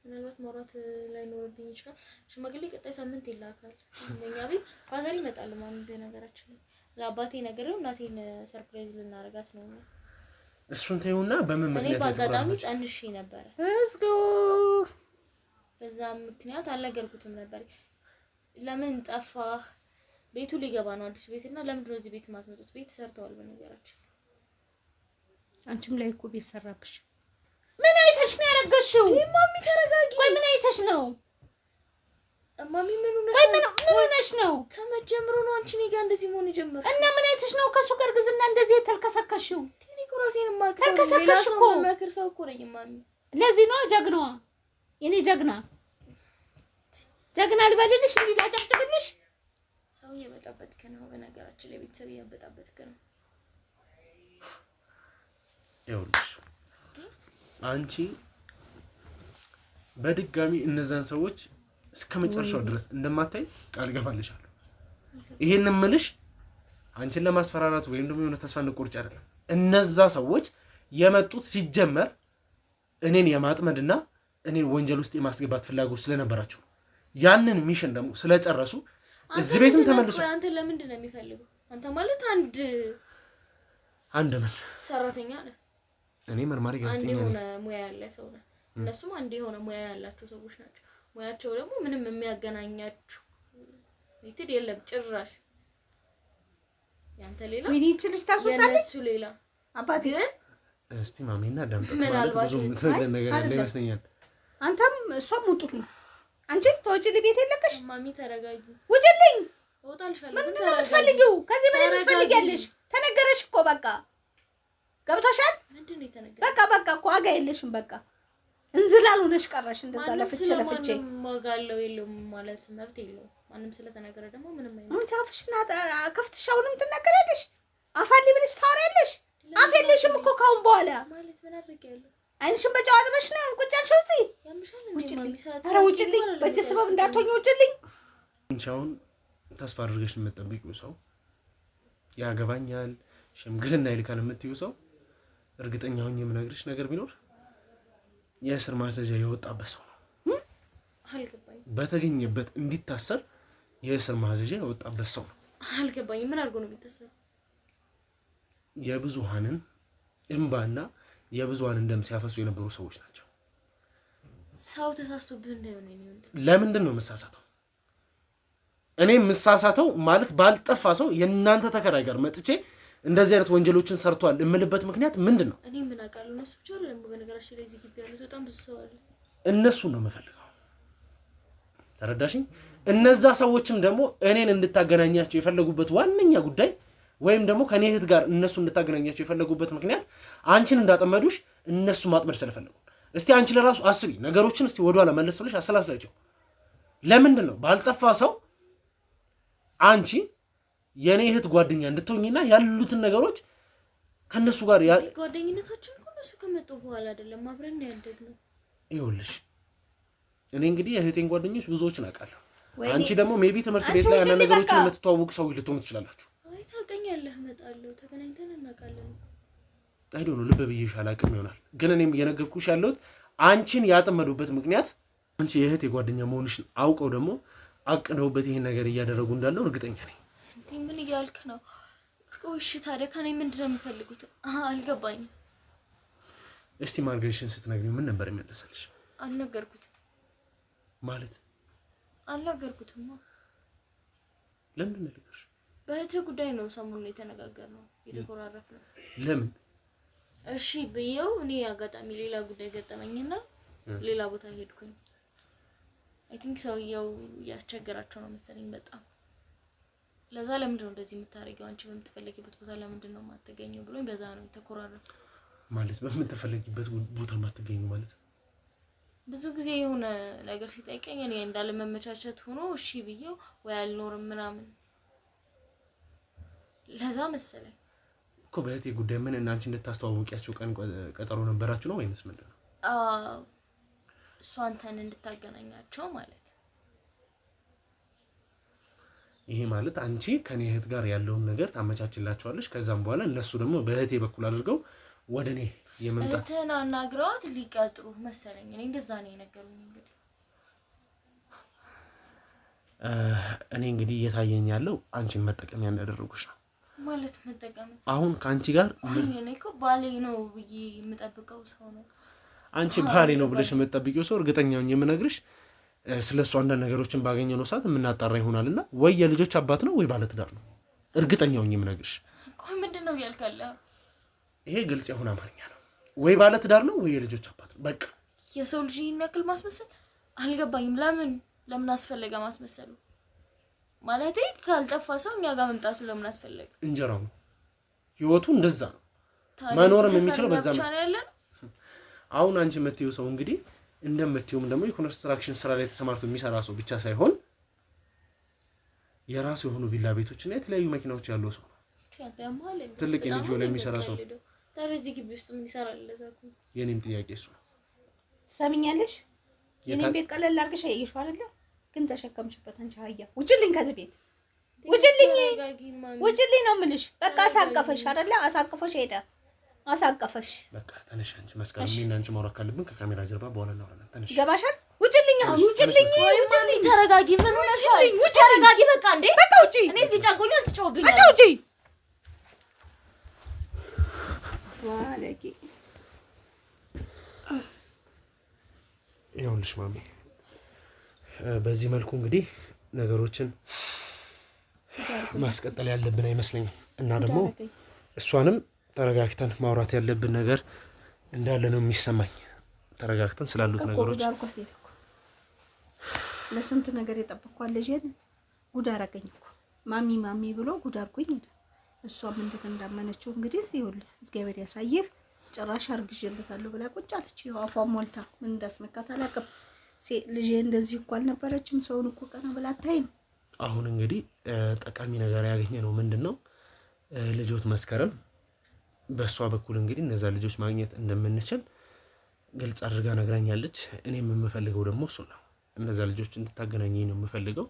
ምናልባት ማውራት ላይኖርብኝ ይችላል። ሽማግሌ ቀጣይ ሳምንት ይላካል በእኛ ቤት። ፋዘር ይመጣል ማለት ነገራችን ላይ ለአባቴ ነገረው እናቴን ሰርፕራይዝ ልናረጋት ነው። እሱን ተይውና በምን እኔ ምክንያት በአጋጣሚ ጸንሼ ነበር። እዝጎ በዛ ምክንያት አልነገርኩትም ነበር። ለምን ጠፋህ? ቤቱ ሊገባ ነው አዲስ ቤትና ለምንድን ነው እዚህ ቤት ማትመጡት? ቤት ሰርተዋል በነገራችን። አንቺም ላይ እኮ ቤት ሰራብሽ። ምን አይተሽ ነው ያረገሽው? ማሚ ተረጋጊ። ቆይ ምን አይተሽ ነው? ማሚ ምን ሆነሽ? ቆይ ምን ሆነሽ ነው? ከመጀመሩ ነው አንቺ እኔ ጋር እንደዚህ መሆን የጀመረው? እና ምን አይተሽ ነው ከሱ ጋር ግዝና እንደዚህ የተልከሰከሽው? እኔ እኮ ራሴን ማክሰው ሌላ ሰው መመክር ሰው እኮ ነኝ ማሚ። ለዚህ ነው ጀግናዋ። የኔ ጀግና ጀግና ልበልልሽ እንዴ ላጨብጭብልሽ? ሰው እየበጣበጥክ ነው። በነገራችን ላይ ቤተሰብ እየበጣበጥክ ነው። ይኸውልሽ አንቺ በድጋሚ እነዛን ሰዎች እስከመጨረሻው ድረስ እንደማታይ ቃል ገባልሻለሁ። ይሄንን ምልሽ አንቺን ለማስፈራራት ወይም ደግሞ የሆነ ተስፋ እንቆርጭ አይደለም። እነዛ ሰዎች የመጡት ሲጀመር እኔን የማጥመድና እኔን ወንጀል ውስጥ የማስገባት ፍላጎት ስለነበራቸው ያንን ሚሽን ደግሞ ስለጨረሱ እዚህ ቤትም ተመልሶ አንተ ለምንድን ነው የሚፈልገው? አንተ ማለት አንድ ምን ሰራተኛ ነህ። እኔ መርማሪ ጋዜጠኛ ነኝ። አንድ የሆነ ሙያ ያለ ሰው ነህ። እነሱም አንድ የሆነ ሙያ ያላቸው ሰዎች ናቸው። ሙያቸው ደግሞ ምንም የሚያገናኛችሁ ይትድ የለም ጭራሽ። ያንተ ሌላ ምን ይችልሽ ታስወጣለሽ? የነሱ ሌላ አባቴ ግን እስቲ ማሜና ዳምጠት ማለት ብዙ ምትነገር ነገር ያለ ይመስለኛል። አንተም እሷም ውጡልኝ። አንቺ ተወጪልኝ፣ ቤት የለቀሽ። ማሚ ተረጋጊ። ውጪልኝ። እወጣልሻለሁ። ምንድን ነው የምትፈልጊው? ከዚህ በላይ ምን ትፈልጊያለሽ? ተነገረሽ እኮ በቃ ገብቶሻል። ምንድን ነው የተነገረው? በቃ እኮ ዋጋ የለሽም። በቃ እንዝላል ሆነሽ ቀረሽ። እንደዛ ለፍቼ ዋጋለው የለውም ማለት መብት የለውም። ማንም ስለተነገረ ደግሞ ምንም አይነት ምን ታፍሽና ከፍትሽ አሁንም ትናገራለሽ? አፋሊ ብለሽ ታወሪያለሽ? አፍ የለሽም እኮ ካሁን በኋላ ማለት ምን አድርጌያለሁ? አይንሽን በጨዋታሽ ነው ቁጭ ያልሽው እዚህ። ያምሻል እንዴ ማሚ? ኧረ ውጪልኝ፣ በእጅ ሰበብ እንዳትሆኚ ውጪልኝ። አንቺ አሁን ተስፋ አድርገሽ የምትጠብቂው ሰው ያገባኛል ሽምግልና ይልካል የምትይው ሰው እርግጠኛ ሆኜ የምነግርሽ ነገር ቢኖር የእስር ማዘዣ የወጣበት ሰው ነው። አልገባኝ። በተገኘበት እንዲታሰር የእስር ማዘዣ የወጣበት ሰው ነው። አልገባኝ። ምን አድርጎ ነው የሚታሰረው? የብዙሃንን እንባና የብዙሃንን ደም ሲያፈሱ የነበሩ ሰዎች ናቸው። ሰው ተሳስቶብህ እንዳይሆን ነው። ለምንድን ነው የምሳሳተው? እኔ የምሳሳተው ማለት ባልጠፋ ሰው የእናንተ ተከራይ ጋር መጥቼ እንደዚህ አይነት ወንጀሎችን ሰርቷል የምልበት ምክንያት ምንድን ነው? እኔ ምን አውቃለሁ? እነሱ ብቻ አይደለም በነገራችን ላይ እዚህ ግቢ ያሉት በጣም ብዙ ሰው አለ። እነሱን ነው የምፈልገው። ተረዳሽኝ? እነዛ ሰዎችም ደግሞ እኔን እንድታገናኛቸው የፈለጉበት ዋነኛ ጉዳይ ወይም ደግሞ ከኔ እህት ጋር እነሱ እንድታገናኛቸው የፈለጉበት ምክንያት አንቺን እንዳጠመዱሽ እነሱ ማጥመድ ስለፈለጉ። እስቲ አንቺ ለራሱ አስቢ፣ ነገሮችን እስቲ ወደኋላ መለስ ብለሽ አሰላስላቸው። ለምንድን ነው ባልጠፋ ሰው አንቺ የኔ እህት ጓደኛ እንድትሆኝና ያሉትን ነገሮች ከነሱ ጋር ጓደኝነታችን እኮ እነሱ ከመጡ በኋላ አይደለም አብረን ነው ያደግነው። ይኸውልሽ እኔ እንግዲህ የእህቴን ጓደኞች ብዙዎችን አውቃለሁ። አንቺ ደግሞ ሜቢ ትምህርት ቤት ላይ ያለ ነገሮችን የምትተዋወቁ ሰው ልትሆኑ ትችላላችሁ። አይ ታውቀኛለህ፣ እመጣለሁ፣ ተገናኝተን እናውቃለን። አይዶ ነው ልብ ብዬሽ አላውቅም ይሆናል፣ ግን እኔም እየነገርኩሽ ያለሁት አንቺን ያጠመዱበት ምክንያት አንቺ የእህቴ ጓደኛ መሆንሽን አውቀው ደግሞ አቅደውበት ይሄን ነገር እያደረጉ እንዳለው እርግጠኛ ነኝ። እንዴ ምን እያልክ ነው? እሺ ታዲያ ከኔ ምንድነው የሚፈልጉት? አልገባኝም። እስቲ ማርገርሽን ስትነግሪው ምን ነበር የሚመለሰልሽ? አልነገርኩትም ማለት አልነገርኩትም። ለምን ነገርሽ? በእህትህ ጉዳይ ነው ሰሞኑን የተነጋገርነው የተኮራረፍነው። ለምን? እሺ ብዬው እኔ አጋጣሚ ሌላ ጉዳይ ገጠመኝና ሌላ ቦታ ሄድኩኝ። አይ ቲንክ ሰውየው ያስቸገራቸው ነው መሰለኝ በጣም። ለዛ ለምንድን ነው እንደዚህ የምታረጊው? አንቺ በምትፈልጊበት ቦታ ለምንድን ነው የማትገኘው ብሎኝ በዛ ነው የተኮራረፍኩት። ማለት በምትፈልጊበት ቦታ የማትገኘው ማለት ብዙ ጊዜ የሆነ ነገር ሲጠይቀኝ እኔ እንዳለመመቻቸት ሆኖ እሺ ብዬው ወይ አልኖርም ምናምን ለዛ መሰለኝ እኮ። በእህቴ ጉዳይ ምን እና አንቺ እንድታስተዋውቂያቸው ቀን ቀጠሮ ነበራችሁ ነው ወይስ ምንድን ነው? እሷ አንተን እንድታገናኛቸው ማለት። ይሄ ማለት አንቺ ከኔ እህት ጋር ያለውን ነገር ታመቻችላቸዋለሽ፣ ከዛም በኋላ እነሱ ደግሞ በእህቴ በኩል አድርገው ወደኔ የመምጣት እህትን አናግረዋት ሊቀጥሩ መሰለኝ። እኔ እንደዛ ነው የነገሩኝ። እኔ እንግዲህ እየታየኝ ያለው አንቺን መጠቀሚያ እንዳደረጉሽ ነው። ማለት መጠቀም አሁን ካንቺ ጋር እኔ እኮ ባሌ ነው ብዬ የምጠብቀው ሰው ነው። አንቺ ባሌ ነው ብለሽ የምትጠብቂው ሰው እርግጠኛ ነኝ የምነግርሽ ስለሱ አንዳንድ ነገሮችን ባገኘነው ሰዓት የምናጣራ ይሆናልና ወይ የልጆች አባት ነው ወይ ባለትዳር ነው እርግጠኛ ነኝ የምነግርሽ። ቆይ ምንድነው ያልካለ? ይሄ ግልጽ የሆነ አማርኛ ነው። ወይ ባለትዳር ነው ወይ የልጆች አባት ነው። በቃ የሰው ልጅ ይነክል ማስመሰል አልገባኝም። ለምን አስፈለገ ማስመሰሉ? ማለቴ ካልጠፋ ሰው እኛ ጋር መምጣቱ ለምን አስፈለገ? እንጀራው ነው ህይወቱ እንደዛ ነው። መኖርም የሚችለው በዛ ነው ያለን። አሁን አንቺ የምትይው ሰው እንግዲህ እንደምትይውም ደግሞ የኮንስትራክሽን ስራ ላይ ተሰማርቶ የሚሰራ ሰው ብቻ ሳይሆን የራሱ የሆኑ ቪላ ቤቶችና የተለያዩ መኪናዎች ያለው ሰው ነው። ትልቅ ልጅ ላይ የሚሰራ ሰው ታረዚ ግቢ ውስጥ ምን ይሰራል? ለዛኩ የኔም ጥያቄ እሱ ነው። ሰምኛለሽ? የኔን ቤት ቀለል አድርገሽ አየሽው አይደለ? ግን ተሸከምሽበት አንቺ አህያ። ውጭልኝ ከዚህ ቤት ውጭልኝ ነው የምልሽ። በቃ አሳቀፈሽ አይደለ? አሳቀፈሽ ሄደ አሳቀፈሽ። በቃ ተነሽ አንቺ መስከረም ምን አንቺ ማውራት ካለብን ከካሜራ ጀርባ በኋላ እናወራለን። ተነሽ ይገባሻል? ውጭልኝ አሁን ውጭልኝ። ተረጋጊ። ምን ሆነሻል? ተረጋጊ በቃ እንዴ። በቃ ውጪ። እኔ እዚህ ጫንቆኛል። ትጮህብኛለሽ። አንቺ ውጪ። ዋለቂ ይኸውልሽ ማሚ በዚህ መልኩ እንግዲህ ነገሮችን ማስቀጠል ያለብን አይመስለኝም እና ደግሞ እሷንም ተረጋግተን ማውራት ያለብን ነገር እንዳለ ነው የሚሰማኝ። ተረጋግተን ስላሉት ነገሮች ለስንት ነገር የጠበቅኳት ልጄን ጉድ አደረገኝ እኮ ማሚ ብሎ ጉድ አድርጎኝ ሄደ። እሷም እንዴት እንዳመነችው እንግዲህ ይኸውልህ እግዚአብሔር ያሳይህ። ጭራሽ አርግዤለታለሁ ብላ ቁጭ አለች። ይኸው አፏን ሞልታ ምን እንዳስነካት አላውቅም። ልጄ እንደዚህ እኮ አልነበረችም። ሰውን እኮ ቀና ብላ አታይም። አሁን እንግዲህ ጠቃሚ ነገር ያገኘ ነው ምንድነው ልጆት መስከረም በሷ በኩል እንግዲህ እነዛ ልጆች ማግኘት እንደምንችል ግልጽ አድርጋ ነግራኛለች። እኔም የምፈልገው ደግሞ እሱ ነው። እነዛ ልጆች እንድታገናኘኝ ነው የምፈልገው።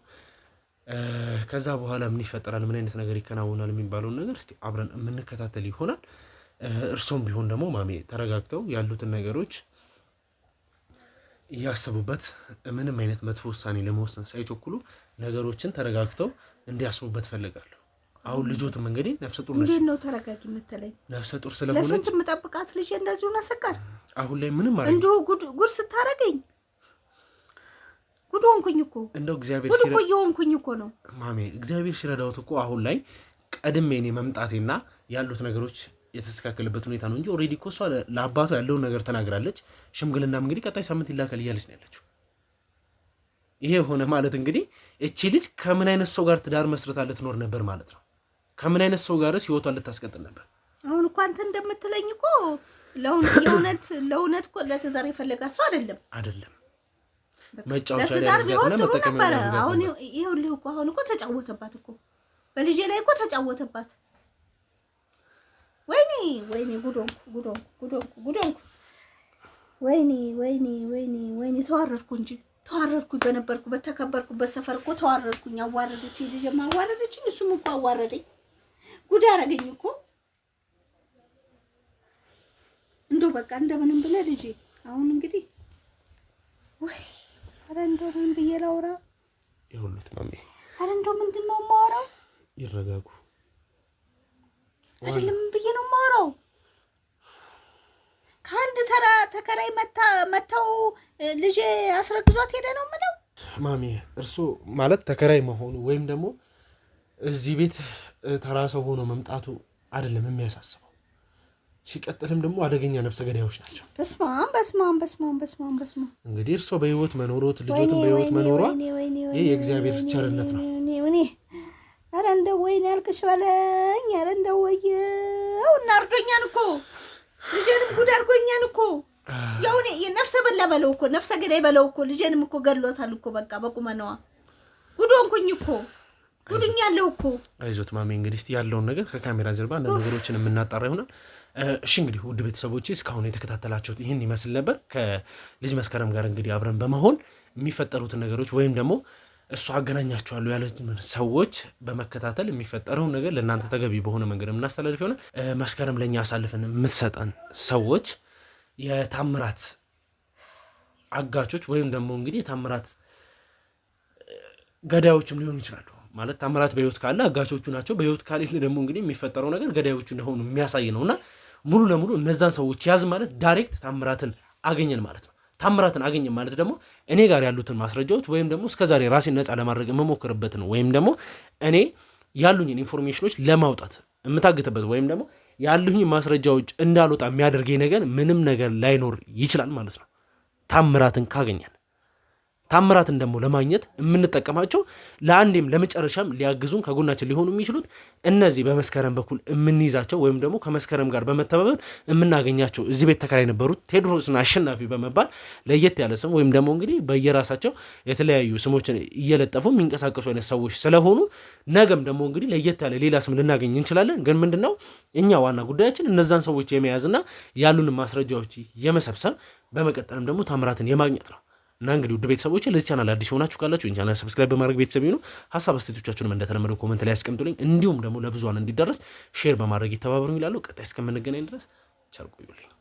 ከዛ በኋላ ምን ይፈጠራል፣ ምን አይነት ነገር ይከናወናል የሚባለውን ነገር እስቲ አብረን የምንከታተል ይሆናል። እርሶም ቢሆን ደግሞ ማሜ ተረጋግተው ያሉትን ነገሮች እያሰቡበት ምንም አይነት መጥፎ ውሳኔ ለመወሰን ሳይቸኩሉ ነገሮችን ተረጋግተው እንዲያስቡበት ፈልጋለሁ። አሁን ልጆትም እንግዲህ ነፍሰ ጡር ነች። እንዴት ነው ተረጋጊ የምትለኝ? ነፍሰ ጡር ስለሆነች ለስንት የምጠብቃት ልጄ እንደዚሁ ናሰቃል። አሁን ላይ ምንም ማለት እንደው ጉድ ስታረገኝ ጉድ ሆንኩኝ እኮ። እንደው እግዚአብሔር ጉድ እኮ እየሆንኩኝ እኮ ነው ማሜ። እግዚአብሔር ሲረዳውት እኮ አሁን ላይ ቀድሜ እኔ መምጣቴና ያሉት ነገሮች የተስተካከለበት ሁኔታ ነው እንጂ ኦልሬዲ እኮ እሷ ለአባቷ ያለውን ነገር ተናግራለች። ሽምግልናም እንግዲህ ቀጣይ ሳምንት ይላከል እያለች ነው ያለችው። ይሄ ሆነ ማለት እንግዲህ እቺ ልጅ ከምን አይነት ሰው ጋር ትዳር መስርታ ልትኖር ነበር ማለት ነው? ከምን አይነት ሰው ጋርስ ህይወቷን ልታስቀጥል ነበር? አሁን እኮ አንተ እንደምትለኝ እኮ ለእውነት እኮ ለትዳር የፈለጋት ሰው አይደለም። መጫወቻ ለትዳር ቢሆን ጥሩ ነበረ። አሁን ይኸውልህ እኮ አሁን እኮ ተጫወተባት እኮ በልጄ ላይ እኮ ተጫወተባት። ወይኔ ጉዶንኩ ወይኔ ተዋረድኩኝ። በነበርኩበት ተከበርኩበት ሰፈር እኮ ተዋረድኩኝ። አዋረደችኝ፣ ልጄም አዋረደችኝ፣ እሱም እኮ አዋረደኝ። ጉድ አደረገኝ እኮ። እንደው በቃ እንደምንም ብለህ ልጄ አሁን እንግዲህ ኧረ እንደው ምን ብዬ ላውራ? ይኸውልህ ማሜ፣ ኧረ እንደው ምንድን ነው የማወራው? ይረጋጉ። አይደለም ምን ብዬ ነው የማወራው? ከአንድ ተራ ተከራይ መተው ልጄ አስረግዟት ሄደ ነው የምለው። ማሜ እርሱ ማለት ተከራይ መሆኑ ወይም ደግሞ እዚህ ቤት ተራ ሰው ሆኖ መምጣቱ አይደለም የሚያሳስበው። ሲቀጥልም ደግሞ አደገኛ ነፍሰ ገዳዮች ናቸው። በስማም እንግዲህ እርሶ በህይወት መኖሮት ልጆትን በህይወት መኖሯ ይሄ የእግዚአብሔር ቸርነት ነው። ኧረ እንደው ወይኔ ያልክሽ በለኝ። ኧረ እንደው ወየው እና አርዶኛን እኮ ልጄንም ጉድ አድርጎኛን እኮ። ያው እኔ ነፍሰ በላ በለው እኮ ነፍሰ ገዳይ በለው እኮ ልጄንም እኮ ገድሎታል እኮ። በቃ በቁመናዋ ጉድ ሆንኩኝ እኮ ጉድኛለሁ እኮ። አይዞት ማሜ፣ እንግዲህ እስቲ ያለውን ነገር ከካሜራ ጀርባ አንዳንድ ነገሮችን የምናጣራ ይሆናል። እሺ እንግዲህ ውድ ቤተሰቦቼ እስካሁን የተከታተላችሁት ይህን ይመስል ነበር። ከልጅ መስከረም ጋር እንግዲህ አብረን በመሆን የሚፈጠሩትን ነገሮች ወይም ደግሞ እሱ አገናኛቸዋለሁ ያሉትን ሰዎች በመከታተል የሚፈጠረውን ነገር ለእናንተ ተገቢ በሆነ መንገድ የምናስተላልፍ ይሆናል። መስከረም ለእኛ አሳልፈን የምትሰጠን ሰዎች የታምራት አጋቾች ወይም ደግሞ እንግዲህ የታምራት ገዳዮችም ሊሆኑ ይችላሉ። ማለት ታምራት በህይወት ካለ አጋቾቹ ናቸው። በህይወት ካሌለ ደግሞ እንግዲህ የሚፈጠረው ነገር ገዳዮቹ እንደሆኑ የሚያሳይ ነውና ሙሉ ለሙሉ እነዛን ሰዎች ያዝ ማለት ዳይሬክት ታምራትን አገኘን ማለት ነው። ታምራትን አገኘን ማለት ደግሞ እኔ ጋር ያሉትን ማስረጃዎች ወይም ደግሞ እስከዛሬ ራሴን ነፃ ለማድረግ የምሞክርበት ነው ወይም ደግሞ እኔ ያሉኝን ኢንፎርሜሽኖች ለማውጣት የምታግትበት ወይም ደግሞ ያሉኝ ማስረጃዎች እንዳልወጣ የሚያደርገኝ ነገር ምንም ነገር ላይኖር ይችላል ማለት ነው። ታምራትን ካገኘን ታምራትን ደግሞ ለማግኘት የምንጠቀማቸው ለአንዴም ለመጨረሻም ሊያግዙን ከጎናችን ሊሆኑ የሚችሉት እነዚህ በመስከረም በኩል የምንይዛቸው ወይም ደግሞ ከመስከረም ጋር በመተባበር የምናገኛቸው እዚህ ቤት ተከራይ የነበሩት ቴዎድሮስና አሸናፊ በመባል ለየት ያለ ስም ወይም ደግሞ እንግዲህ በየራሳቸው የተለያዩ ስሞችን እየለጠፉ የሚንቀሳቀሱ አይነት ሰዎች ስለሆኑ ነገም ደግሞ እንግዲህ ለየት ያለ ሌላ ስም ልናገኝ እንችላለን። ግን ምንድነው እኛ ዋና ጉዳያችን እነዛን ሰዎች የመያዝና ያሉን ማስረጃዎች የመሰብሰብ በመቀጠልም ደግሞ ታምራትን የማግኘት ነው። እና እንግዲህ ውድ ቤተሰቦች ለዚህ ቻናል አዲስ ሆናችሁ ካላችሁ ይህን ቻናል ሰብስክራይብ በማድረግ ቤተሰብ ይሁኑ። ሀሳብ አስተያየቶቻችሁንም እንደተለመደው ኮሜንት ላይ ያስቀምጡልኝ። እንዲሁም ደግሞ ለብዙሃን እንዲደረስ ሼር በማድረግ ይተባበሩኝ ይላሉ። ቀጣይ እስከምንገናኝ ድረስ ቸር ቆዩልኝ።